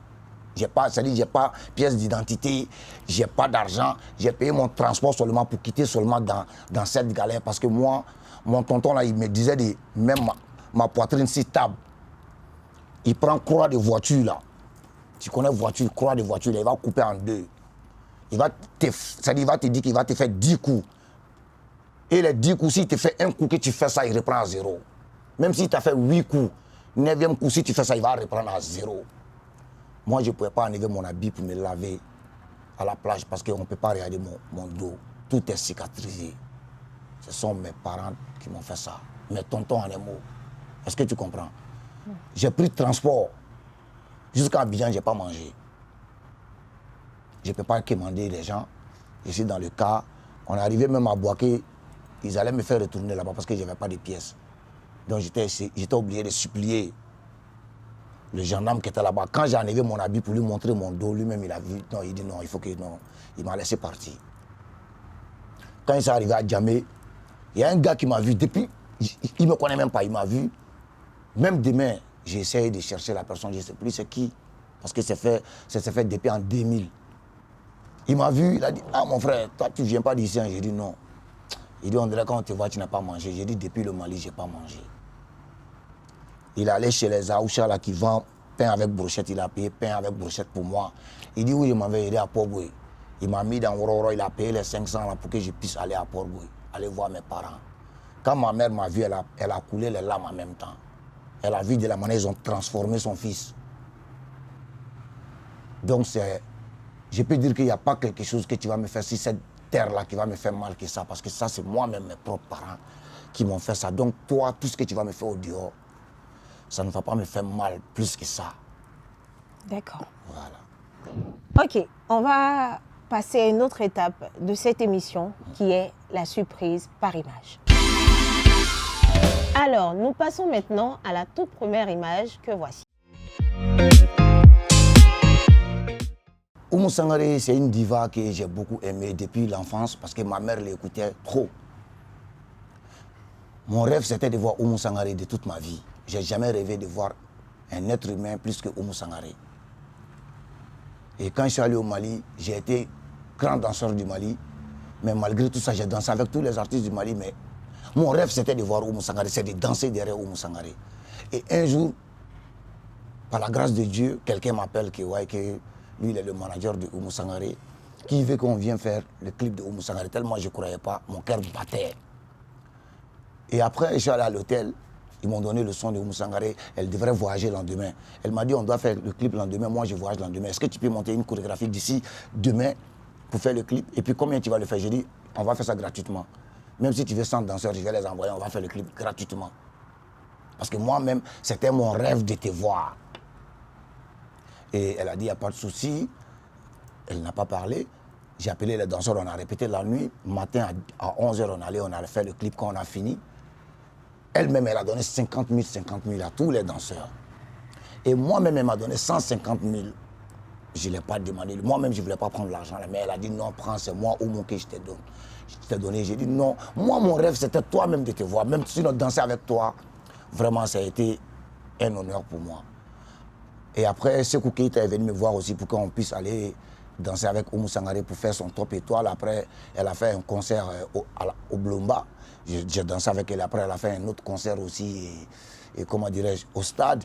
C'est-à-dire, je n'ai pas de pièce d'identité, je n'ai pas d'argent. J'ai payé mon transport seulement pour quitter seulement dans cette galère. Parce que moi, mon tonton là, il me disait, même ma poitrine si stable. Il prend croix de voiture là. Tu connais voiture, croix de voiture, là, il va couper en deux. Il va te dire qu'il va te faire 10 coups. Et les 10 coups, s'il te fait un coup que tu fais ça, il reprend à 0. Même s'il t'a fait 8 coups, 9e coup, si tu fais ça, il va reprendre à 0. Moi, je ne pouvais pas enlever mon habit pour me laver à la plage parce qu'on ne peut pas regarder mon dos. Tout est cicatrisé. Ce sont mes parents qui m'ont fait ça. Mes tontons en un mot. Est-ce que tu comprends? J'ai pris transport. Jusqu'à Abidjan, je n'ai pas mangé. Je ne peux pas commander les gens. Je suis dans le cas. On est arrivé même à Boaké. Ils allaient me faire retourner là-bas parce que je n'avais pas de pièces. Donc j'étais obligé de supplier le gendarme qui était là-bas. Quand j'ai enlevé mon habit pour lui montrer mon dos, lui-même il a vu. Non, il dit non, il faut que non. Il m'a laissé partir. Quand il s'est arrivé à Djamé, il y a un gars qui m'a vu depuis. Il ne me connaît même pas, il m'a vu. Même demain, j'ai essayé de chercher la personne, je ne sais plus c'est qui. Parce que ça s'est fait depuis en 2000. Il m'a vu, il a dit, ah mon frère, toi tu ne viens pas d'ici. J'ai dit non. Il dit, on dirait quand on te voit, tu n'as pas mangé. J'ai dit, depuis le Mali, je n'ai pas mangé. Il est allé chez les Aoucha là, qui vendent pain avec brochette. Il a payé pain avec brochette pour moi. Il dit, oui, je m'avais aidé à Port-Boué. Il m'a mis dans Ororo, il a payé les 500 là, pour que je puisse aller à Port-Boué, aller voir mes parents. Quand ma mère m'a vu, elle a coulé les larmes en même temps. Elle a vu de la manière ils ont transformé son fils. Donc je peux dire qu'il n'y a pas quelque chose que tu vas me faire si cette terre-là qui va me faire mal que ça. Parce que ça, c'est moi-même, mes propres parents qui m'ont fait ça. Donc toi, tout ce que tu vas me faire au dehors, ça ne va pas me faire mal plus que ça. D'accord. Voilà. Ok, on va passer à une autre étape de cette émission qui est la surprise par image. Alors, nous passons maintenant à la toute première image que voici. Oumou Sangaré, c'est une diva que j'ai beaucoup aimée depuis l'enfance parce que ma mère l'écoutait trop. Mon rêve, c'était de voir Oumou Sangaré de toute ma vie. Je n'ai jamais rêvé de voir un être humain plus que Oumou Sangaré. Et quand je suis allé au Mali, j'ai été grand danseur du Mali. Mais malgré tout ça, j'ai dansé avec tous les artistes du Mali. Mais mon rêve, c'était de voir Oumou Sangaré, c'est de danser derrière Oumou Sangaré. Et un jour, par la grâce de Dieu, quelqu'un m'appelle que lui, il est le manager de Oumou Sangaré, qui veut qu'on vienne faire le clip de Oumou Sangaré. Tellement je ne croyais pas, mon cœur battait. Et après, je suis allé à l'hôtel, ils m'ont donné le son de Oumou Sangaré, elle devrait voyager le lendemain. Elle m'a dit, on doit faire le clip le lendemain, moi je voyage le lendemain. Est-ce que tu peux monter une chorégraphie d'ici demain pour faire le clip? Et puis combien tu vas le faire? J'ai dit, on va faire ça gratuitement. Même si tu veux 100 danseurs, je vais les envoyer, on va faire le clip gratuitement. Parce que moi-même, c'était mon rêve de te voir. Et elle a dit, il n'y a pas de souci. Elle n'a pas parlé. J'ai appelé les danseurs, on a répété la nuit. Matin à 11h, on allait faire le clip quand on a fini. Elle-même, elle a donné 50 000 à tous les danseurs. Et moi-même, elle m'a donné 150 000. Je ne l'ai pas demandé. Moi-même, je ne voulais pas prendre l'argent. Mais elle a dit, non, prends, c'est moi ou mon que je t'ai donné. Je t'ai donné. J'ai dit, non. Moi, mon rêve, c'était toi-même de te voir. Même si on dansait avec toi, vraiment, ça a été un honneur pour moi. Et après, Sékou Keïta est venu me voir aussi pour qu'on puisse aller danser avec Oumou Sangaré pour faire son top étoile. Après, elle a fait un concert au Blomba. J'ai dansé avec elle. Après, elle a fait un autre concert aussi, et comment dirais-je, au stade.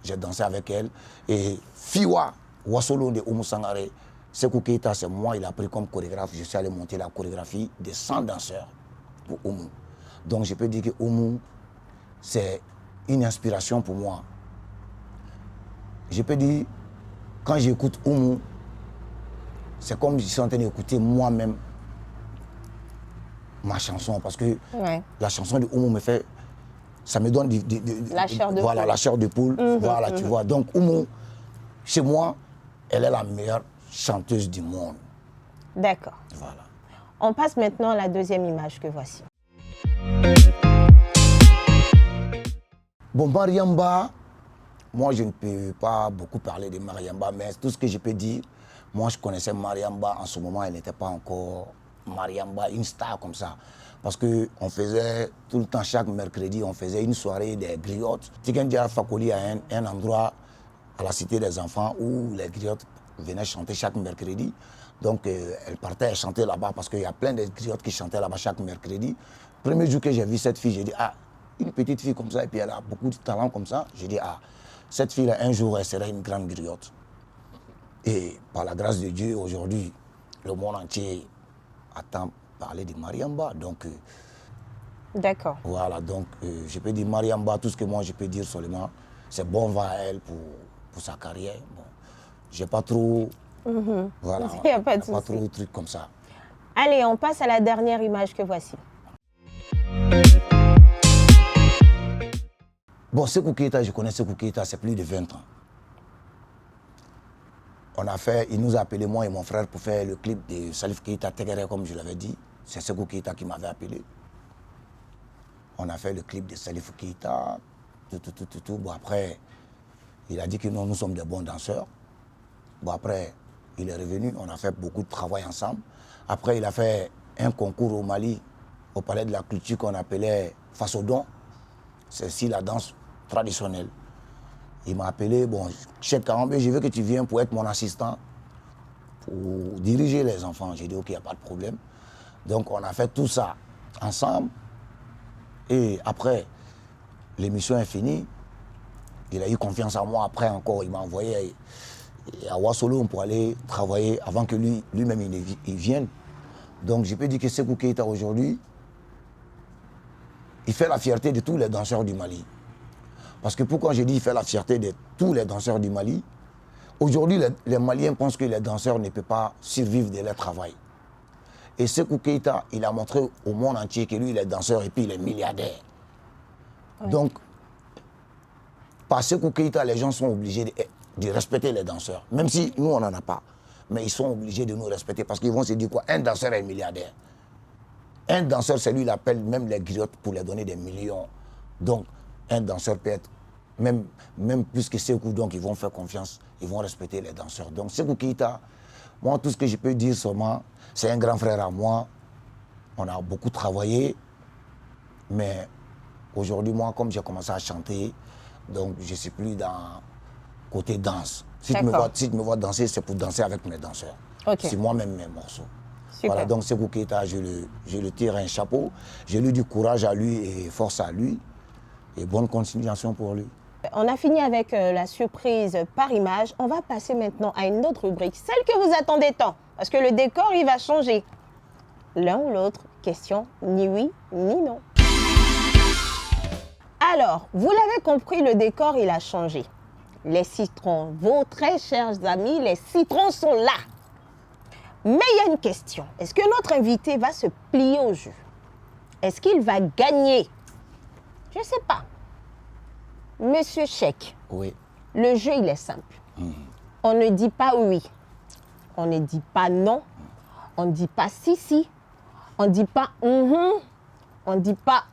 J'ai dansé avec elle. Et Fiwa, Wassolo de Oumou Sangaré, Sékou Keïta, c'est moi, il a pris comme chorégraphe. Je suis allé monter la chorégraphie de 100 danseurs pour Oumou. Donc, je peux dire que Oumou, c'est une inspiration pour moi. Je peux dire, quand j'écoute Oumou, c'est comme si je suis en train d'écouter moi-même ma chanson. Parce que la chanson de Oumou me fait... Ça me donne la chair de voilà, poule. La chair de poule. Voilà, tu vois. Donc Oumou, chez moi, elle est la meilleure chanteuse du monde. D'accord. Voilà. On passe maintenant à la deuxième image que voici. Bon, Mariamba, moi, je ne peux pas beaucoup parler de Mariamba, mais tout ce que je peux dire, moi, je connaissais Mariamba. En ce moment, elle n'était pas encore Mariamba, une star comme ça. Parce qu'on faisait tout le temps, chaque mercredi, on faisait une soirée des griottes. Tikendia Fakoli a un endroit à la Cité des Enfants où les griottes venaient chanter chaque mercredi. Donc, elle partait, elle chantait là-bas parce qu'il y a plein de griottes qui chantaient là-bas chaque mercredi. Premier jour que j'ai vu cette fille, j'ai dit, ah, une petite fille comme ça, et puis elle a beaucoup de talent comme ça. J'ai dit, ah, cette fille-là, un jour, elle serait une grande griotte. Et par la grâce de Dieu, aujourd'hui, le monde entier attend parler de Mariamba. Donc, D'accord. voilà, donc je peux dire Mariamba, tout ce que moi je peux dire seulement, c'est bon va à elle pour sa carrière. Bon, j'ai pas trop. Voilà, Il y a pas de pas souci. trop de trucs comme ça. Allez, on passe à la dernière image que voici. Bon, Sékou Keita, je connais Sékou Keita, c'est plus de 20 ans. Il nous a appelé, moi et mon frère, pour faire le clip de Salif Keita Tegere, comme je l'avais dit. C'est Sékou Keita qui m'avait appelé. On a fait le clip de Salif Keita, tout. Bon, après, il a dit que nous sommes des bons danseurs. Bon, après, il est revenu, on a fait beaucoup de travail ensemble. Après, il a fait un concours au Mali, au Palais de la Culture, qu'on appelait Fasodon. C'est aussi la danse traditionnelle. Il m'a appelé, bon, Cheikh Karambé, je veux que tu viennes pour être mon assistant, pour diriger les enfants. J'ai dit, ok, il n'y a pas de problème. Donc, on a fait tout ça ensemble. Et après, l'émission est finie. Il a eu confiance en moi. Après, encore, il m'a envoyé à Ouassolo pour aller travailler avant que lui-même il vienne. Donc, je peux dire que Sékou Keita aujourd'hui, il fait la fierté de tous les danseurs du Mali. Parce que pourquoi je dis il fait la fierté de tous les danseurs du Mali? Aujourd'hui, les Maliens pensent que les danseurs ne peuvent pas survivre de leur travail. Et Sékou Keita, il a montré au monde entier que lui, il est danseur et puis il est milliardaire. Ouais. Donc, par Sékou Keita, les gens sont obligés de respecter les danseurs. Même si nous, on n'en a pas. Mais ils sont obligés de nous respecter parce qu'ils vont se dire quoi? Un danseur est milliardaire. Un danseur, c'est lui, il appelle même les griottes pour leur donner des millions. Donc, un danseur peut être même plus que Sékou, donc ils vont faire confiance, ils vont respecter les danseurs. Donc Sékou Keita, moi tout ce que je peux dire seulement, c'est un grand frère à moi. On a beaucoup travaillé, mais aujourd'hui moi comme j'ai commencé à chanter, donc je ne suis plus dans côté danse. Si tu me vois danser, c'est pour danser avec mes danseurs. Okay. C'est moi-même mes morceaux. Super. Voilà, donc Sékou Keita, je le tire un chapeau, je lui dis courage à lui et force à lui. Et bonne continuation pour lui. On a fini avec la surprise par image. On va passer maintenant à une autre rubrique, celle que vous attendez tant. Parce que le décor, il va changer. L'un ou l'autre, question ni oui ni non. Alors, vous l'avez compris, le décor, il a changé. Les citrons, vos très chers amis, les citrons sont là. Mais il y a une question. Est-ce que notre invité va se plier au jeu? Est-ce qu'il va gagner? Je ne sais pas. Monsieur Cheikh, oui. Le jeu, il est simple. On ne dit pas oui. On ne dit pas non. On ne dit pas si. On ne dit pas on ne dit pas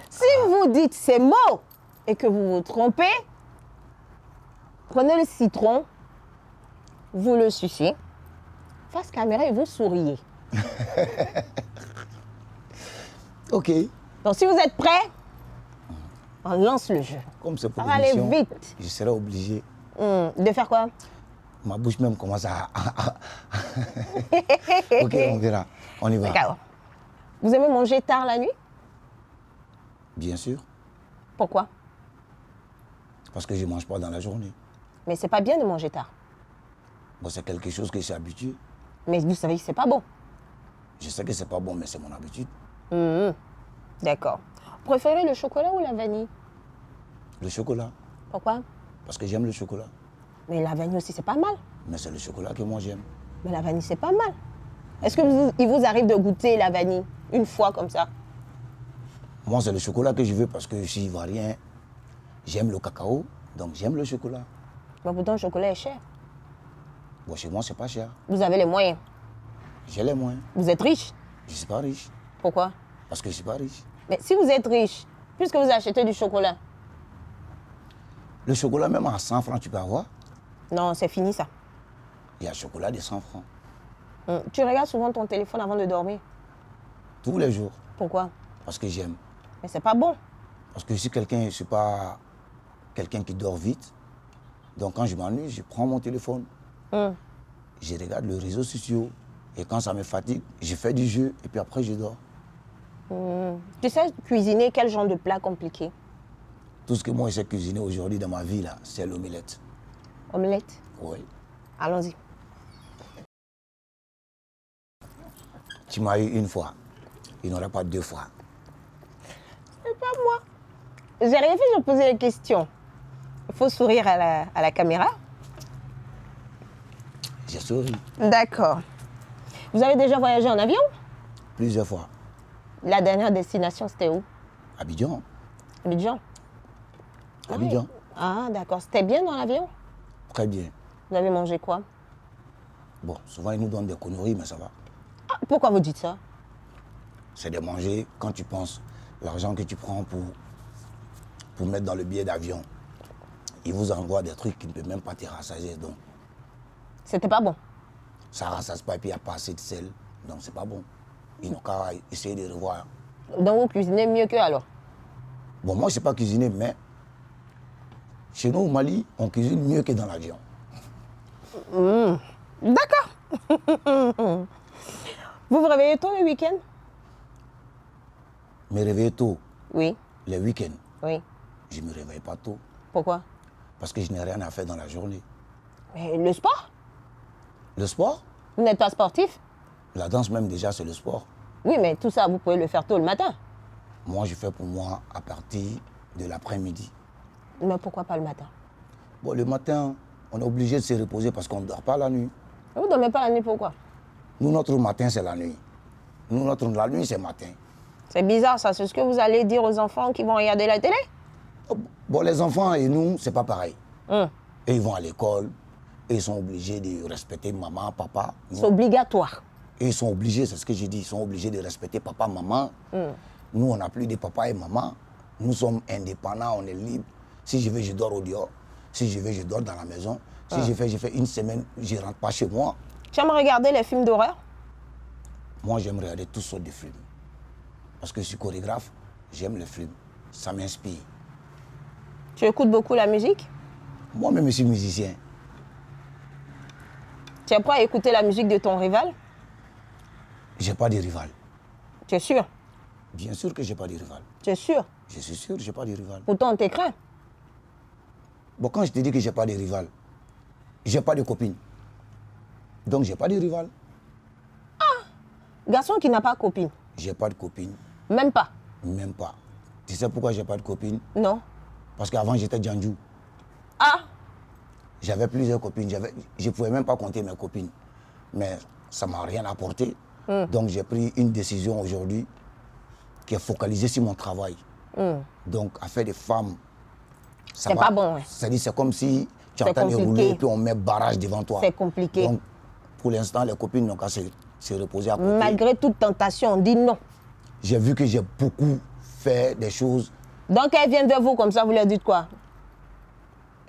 Si vous dites ces mots et que vous vous trompez, prenez le citron, vous le sucez, face caméra et vous souriez. Ok. Donc, si vous êtes prêts, on lance le jeu. Comme c'est pour ça va aller vite. Je serai obligé. De faire quoi? Ma bouche même commence à... Ok, on verra. On y va. D'accord. Vous aimez manger tard la nuit? Bien sûr. Pourquoi? Parce que je ne mange pas dans la journée. Mais c'est pas bien de manger tard. Bon, c'est quelque chose que j'ai habitué. Mais vous savez que c'est pas bon. Je sais que c'est pas bon, mais c'est mon habitude. D'accord. Préférez le chocolat ou la vanille? Le chocolat. Pourquoi? Parce que j'aime le chocolat. Mais la vanille aussi, c'est pas mal. Mais c'est le chocolat que moi j'aime. Mais la vanille, c'est pas mal. Est-ce qu'il vous arrive de goûter la vanille une fois comme ça? Moi, c'est le chocolat que je veux parce que je suis ivoirien. J'aime le cacao, donc j'aime le chocolat. Mais pourtant, le chocolat est cher. Bon, chez moi, c'est pas cher. Vous avez les moyens? J'ai les moyens. Vous êtes riche? Je ne suis pas riche. Pourquoi? Parce que je ne suis pas riche. Mais si vous êtes riche, Puisque vous achetez du chocolat. Le chocolat, même à 100 francs, tu peux avoir. Non, c'est fini ça. Il y a chocolat de 100 francs. Tu regardes souvent ton téléphone avant de dormir. Tous les jours. Pourquoi? Parce que j'aime. Mais c'est pas bon. Parce que je ne suis pas quelqu'un qui dort vite. Donc quand je m'ennuie, je prends mon téléphone. Je regarde les réseaux sociaux. Et quand ça me fatigue, je fais du jeu et puis après je dors. Tu sais cuisiner quel genre de plat compliqué? Tout ce que moi je sais cuisiner aujourd'hui dans ma vie, là, c'est l'omelette. Omelette? Oui. Allons-y. Tu m'as eu une fois. Il n'y en aura pas deux fois. C'est pas moi. J'ai rien fait, je posais des questions. Il faut sourire à la caméra. J'ai souri D'accord. Vous avez déjà voyagé en avion? plusieurs fois. La dernière destination, c'était où? Abidjan. Abidjan. Abidjan. Ah, d'accord. C'était bien dans l'avion? Très bien. Vous avez mangé quoi? Bon, souvent ils nous donnent des conneries, mais ça va. Ah, pourquoi vous dites ça? C'est de manger quand tu penses l'argent que tu prends pour mettre dans le billet d'avion. Ils vous envoient des trucs qui ne peuvent même pas te rassasier. Donc, C'était pas bon. ça ne rassasie pas et puis il n'y a pas assez de sel. Donc, c'est pas bon. Ils n'ont qu'à essayer de revoir. Donc vous cuisinez mieux qu'eux alors? Bon, moi, je ne sais pas cuisiner, mais chez nous, au Mali, on cuisine mieux que dans l'avion. D'accord. Vous vous réveillez tôt le week-end? Me réveiller tôt, Oui, les week-ends, oui. je ne me réveille pas tôt Pourquoi? parce que je n'ai rien à faire dans la journée. Mais le sport? Le sport, Vous n'êtes pas sportif? la danse même déjà, c'est le sport. Oui, mais tout ça, vous pouvez le faire tôt le matin. Moi, je fais pour moi à partir de l'après-midi. Mais pourquoi pas le matin? Bon, le matin, on est obligé de se reposer parce qu'on ne dort pas la nuit. Vous ne dormez pas la nuit, pourquoi? Nous, notre matin, c'est la nuit. Nous, la nuit, c'est matin. C'est bizarre ça, c'est ce que vous allez dire aux enfants qui vont regarder la télé? Bon, les enfants et nous, c'est pas pareil. Hum. Et ils vont à l'école, et ils sont obligés de respecter maman, papa. Nous, C'est obligatoire. et ils sont obligés, c'est ce que j'ai dit, ils sont obligés de respecter papa, maman. Nous, on n'a plus de papa et maman. Nous sommes indépendants, on est libres. Si je veux, je dors au dehors. Si je veux, je dors dans la maison. Si je fais une semaine, je ne rentre pas chez moi. Tu aimes regarder les films d'horreur? Moi, j'aime regarder toutes sortes de films. Parce que je suis chorégraphe, j'aime les films. Ça m'inspire. Tu écoutes beaucoup la musique? Moi-même, je suis musicien. Tu es prêt à écouter la musique de ton rival? Je n'ai pas de rival. Tu es sûr? Bien sûr que je n'ai pas de rival. Tu es sûr? Je suis sûr que je n'ai pas de rival. Pourtant, on t'écrit. Bon, quand je te dis que je n'ai pas de rival, je n'ai pas de copine. Donc, je n'ai pas de rival. Garçon qui n'a pas de copine. Je n'ai pas de copine, Même pas. même pas. Tu sais pourquoi je n'ai pas de copine? Non. Parce qu'avant, j'étais Djandjou. Ah, J'avais plusieurs copines. Je ne pouvais même pas compter mes copines. Mais ça ne m'a rien apporté. Donc, j'ai pris une décision aujourd'hui qui est focalisée sur mon travail. Donc, affaire des femmes, ça C'est va. pas bon, ouais. C'est-à-dire, c'est comme si tu es C'est en train de compliqué. rouler et puis on met barrage devant toi. C'est compliqué. Donc, pour l'instant, les copines n'ont qu'à se reposer à côté. malgré toute tentation, on dit non. J'ai vu que j'ai beaucoup fait des choses. Donc, elles viennent vers vous comme ça, vous leur dites quoi?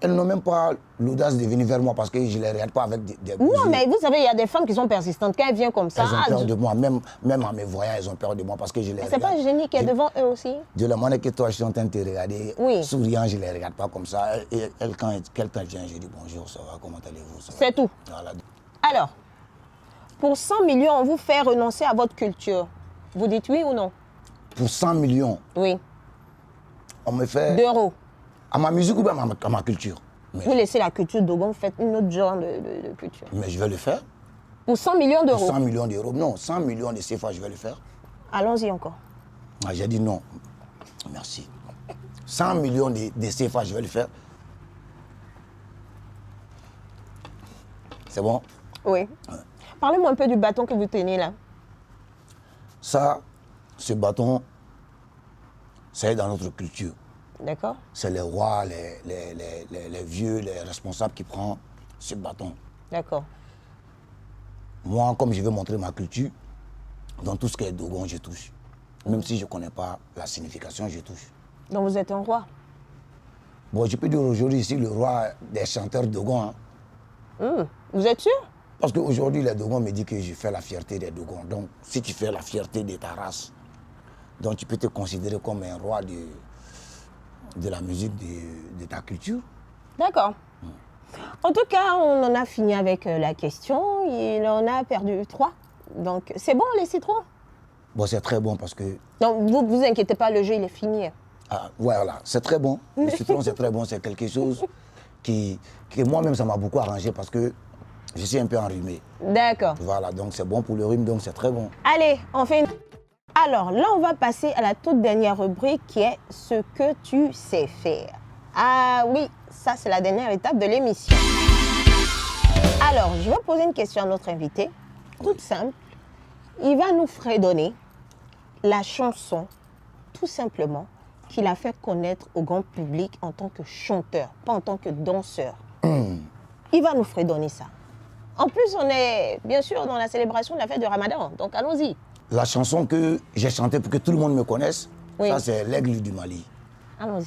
Elles n'ont même pas l'audace de venir vers moi parce que je ne les regarde pas avec des Non, yeux. mais vous savez, il y a des femmes qui sont persistantes. Quand elles viennent comme ça, Elles ont peur de moi, même en me voyant, elles ont peur de moi parce que je les c'est regarde. pas un génie qui est devant eux aussi? De la manière que toi, je suis en train de te regarder, Oui. souriant, je ne les regarde pas comme ça. Et elle, quand quelqu'un vient, je dis bonjour, ça va, comment allez-vous? Ça va? C'est tout. Voilà. Alors, pour 100 millions, on vous fait renoncer à votre culture. Vous dites oui ou non? Pour 100 millions, Oui. on me fait D'euros. à ma musique ou bien à ma culture. Vous laissez la culture Dogon, vous faites une autre genre de culture. Mais je vais le faire. Pour 100 millions Pour d'euros. 100 millions d'euros. Non, 100 millions de CFA, je vais le faire. Allons-y encore. Ah, j'ai dit non. Merci. 100 millions de CFA, je vais le faire. C'est bon? Oui. Parlez-moi un peu du bâton que vous tenez là. Ça, ce bâton, c'est dans notre culture. D'accord? C'est les rois, les vieux, les responsables qui prennent ce bâton. D'accord. Moi, comme je veux montrer ma culture, dans tout ce qui est Dogon, je touche. Même si je ne connais pas la signification, je touche. Donc vous êtes un roi. Bon, je peux dire aujourd'hui ici le roi des chanteurs Dogon. Hein. Vous êtes sûr? Parce qu'aujourd'hui, les Dogons me disent que je fais la fierté des Dogons. Donc, si tu fais la fierté de ta race, donc tu peux te considérer comme un roi de la musique de ta culture. D'accord. En tout cas, on en a fini avec la question. Il en a perdu 3. Donc, c'est bon les citrons? Bon, c'est très bon parce que... Donc, vous inquiétez pas, le jeu, il est fini. Ah, voilà, c'est très bon. Le citron, c'est très bon. C'est quelque chose que moi-même, ça m'a beaucoup arrangé parce que je suis un peu enrhumé. D'accord. Voilà, donc c'est bon pour le rhume, donc c'est très bon. Allez, on fait une... Alors, là, on va passer à la toute dernière rubrique qui est « Ce que tu sais faire ». Ah oui, ça, c'est la dernière étape de l'émission. Alors, je vais poser une question à notre invité, toute simple. Il va nous fredonner la chanson, tout simplement, qu'il a fait connaître au grand public en tant que chanteur, pas en tant que danseur. Il va nous fredonner ça. En plus, on est bien sûr dans la célébration de la fête du Ramadan, donc allons-y. La chanson que j'ai chantée pour que tout le monde me connaisse, Oui. ça c'est l'aigle du Mali. Allons-y.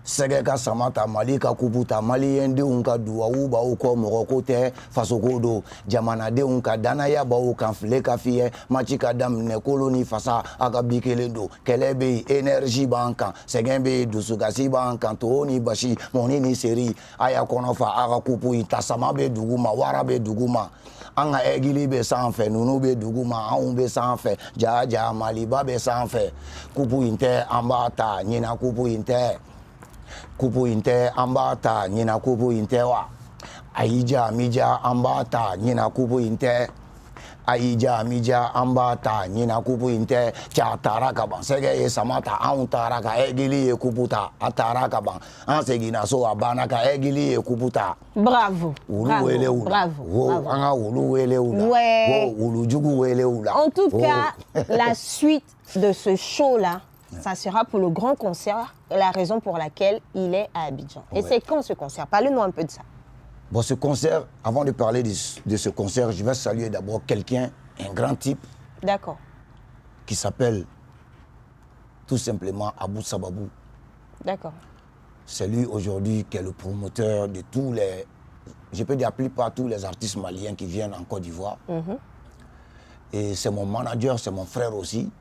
Sɛgɛ ka sama ta Mali ka kubu ta maliyɛndenw ka duwawu b'aw kɔ mɔgɔ ko tɛ fasoko don jamanadenw ka danaya b'aw kan file ka fiyɛ maci ka daminɛ kolo ni fasa a ka bi kelen don kɛlɛ bɛ yen énergie b'an kan sɛgɛn bɛ yen dusukasi b'an kan to ni basi mɔni ni seri a y'a kɔnɔ fa a ka kupu in ta sama bɛ dugu ma wara bɛ dugu ma an ka ɛgili bɛ sanfɛ nunu bɛ dugu ma anw bɛ sanfɛ jaja maliba bɛ sanfɛ kupu in tɛ an b'a ta ɲina kupu in tɛ kupu in tɛ an b'a ta ɲina kupu in tɛ wa a y'i ja mi ja an b'a ta ɲina kupu in tɛ a y'i ja mi ja an b'a ta ɲina kupu in tɛ cɛ taara ka ban sɛgɛ ye sama ta anw taara ka ɛgili ye kupu ta a taara ka ban an seginna so a banna ka ɛgili ye kupu ta. Bravo. Wulu wele u la Bravo. an ka wulu wele u la Ouais. wulu jugu wele u la. En tout cas, la suite de ce show-là, ça sera pour le grand concert, la raison pour laquelle il est à Abidjan. Et c'est quand ce concert? Parlez-nous un peu de ça. Bon, ce concert, avant de parler de ce concert, je vais saluer d'abord quelqu'un, un grand type, D'accord. qui s'appelle tout simplement Abou Sababou. D'accord. C'est lui aujourd'hui qui est le promoteur de tous les, je peux dire la plupart tous les artistes maliens qui viennent en Côte d'Ivoire. Et c'est mon manager, c'est mon frère aussi.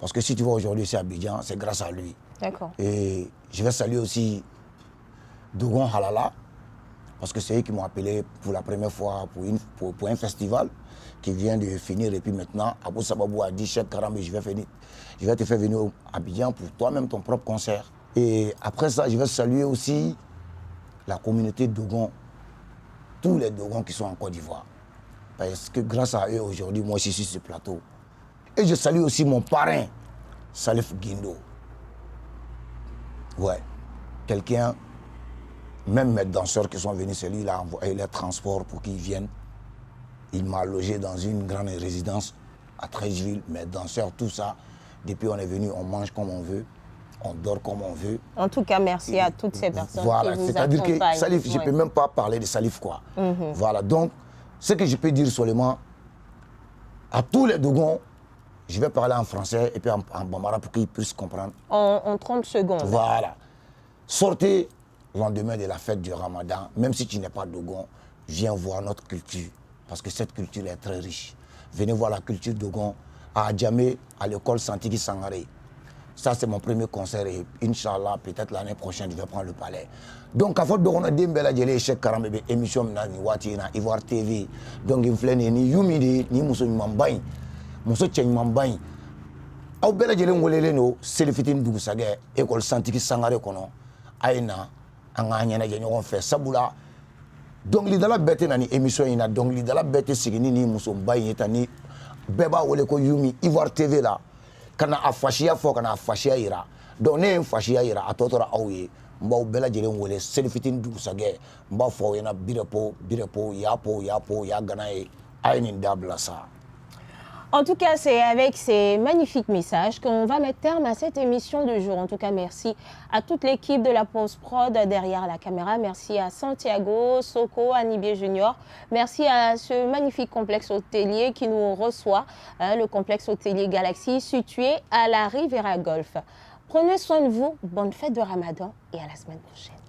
Parce que si tu vois aujourd'hui c'est Abidjan, c'est grâce à lui. D'accord. Et je vais saluer aussi Dogon Halala, parce que c'est eux qui m'ont appelé pour la première fois pour un festival qui vient de finir. Et puis maintenant, Abou Sababou a dit, Cheikh Karambe, je vais te faire venir à Abidjan pour toi-même ton propre concert. Et après ça, je vais saluer aussi la communauté Dogon, tous les Dogons qui sont en Côte d'Ivoire. Parce que grâce à eux, aujourd'hui, moi, je suis sur ce plateau. Et je salue aussi mon parrain, Salif Guindo. Ouais, quelqu'un, même mes danseurs qui sont venus, c'est lui, il a envoyé les transports pour qu'ils viennent. Il m'a logé dans une grande résidence à Treichville, mes danseurs, tout ça. Depuis on est venu, on mange comme on veut, on dort comme on veut. En tout cas, merci à toutes ces personnes voilà, qui vous c'est-à-dire que accompagnent. Salif, je ne peux même pas parler de Salif, quoi. Voilà, donc, ce que je peux dire seulement, à tous les Dogons, je vais parler en français et puis en bambara pour qu'ils puissent comprendre. En 30 secondes. Voilà. Sortez le lendemain de la fête du Ramadan, même si tu n'es pas Dogon, viens voir notre culture, parce que cette culture est très riche. Venez voir la culture Dogon à Adjamé, à l'école Santiki Sangaré. Ça, c'est mon premier concert et Inch'Allah, peut-être l'année prochaine, je vais prendre le palais. Donc, à force de on a des belles djellé, Cheikh Karambe, émission ni Wati, na Ivoire TV. Donc, il flène ni Yumidi, ni Mousso Mambaï, Mousso Tcheng Mambaï. Aw bɛɛ lajɛlen welelen don seli fitini dugusajɛ école Santiki Sangare kɔnɔ a ye na an k'an ɲɛnajɛ ɲɔgɔn fɛ sabula dɔnkilidala bɛɛ tɛ na ni émission in na dɔnkilidala bɛɛ tɛ sigi ni nin musoba in ye tan ni bɛɛ b'a wele ko Yumi Ivoire TV la ka na a fasiya fɔ ka na a fasiya yira donc ne ye n fasiya yira a tɔ tora aw ye n b'aw bɛɛ lajɛlen wele seli fitini dugusajɛ n b'a fɔ aw ɲɛna Birepo y'a gana ye a ye nin dabila sa. En tout cas, c'est avec ces magnifiques messages qu'on va mettre terme à cette émission du jour. En tout cas, merci à toute l'équipe de la post-prod derrière la caméra. Merci à Santiago, Soko, Anibie Junior. Merci à ce magnifique complexe hôtelier qui nous reçoit, le complexe hôtelier Galaxy, situé à la Riviera Golf. Prenez soin de vous. Bonne fête de Ramadan et à la semaine prochaine.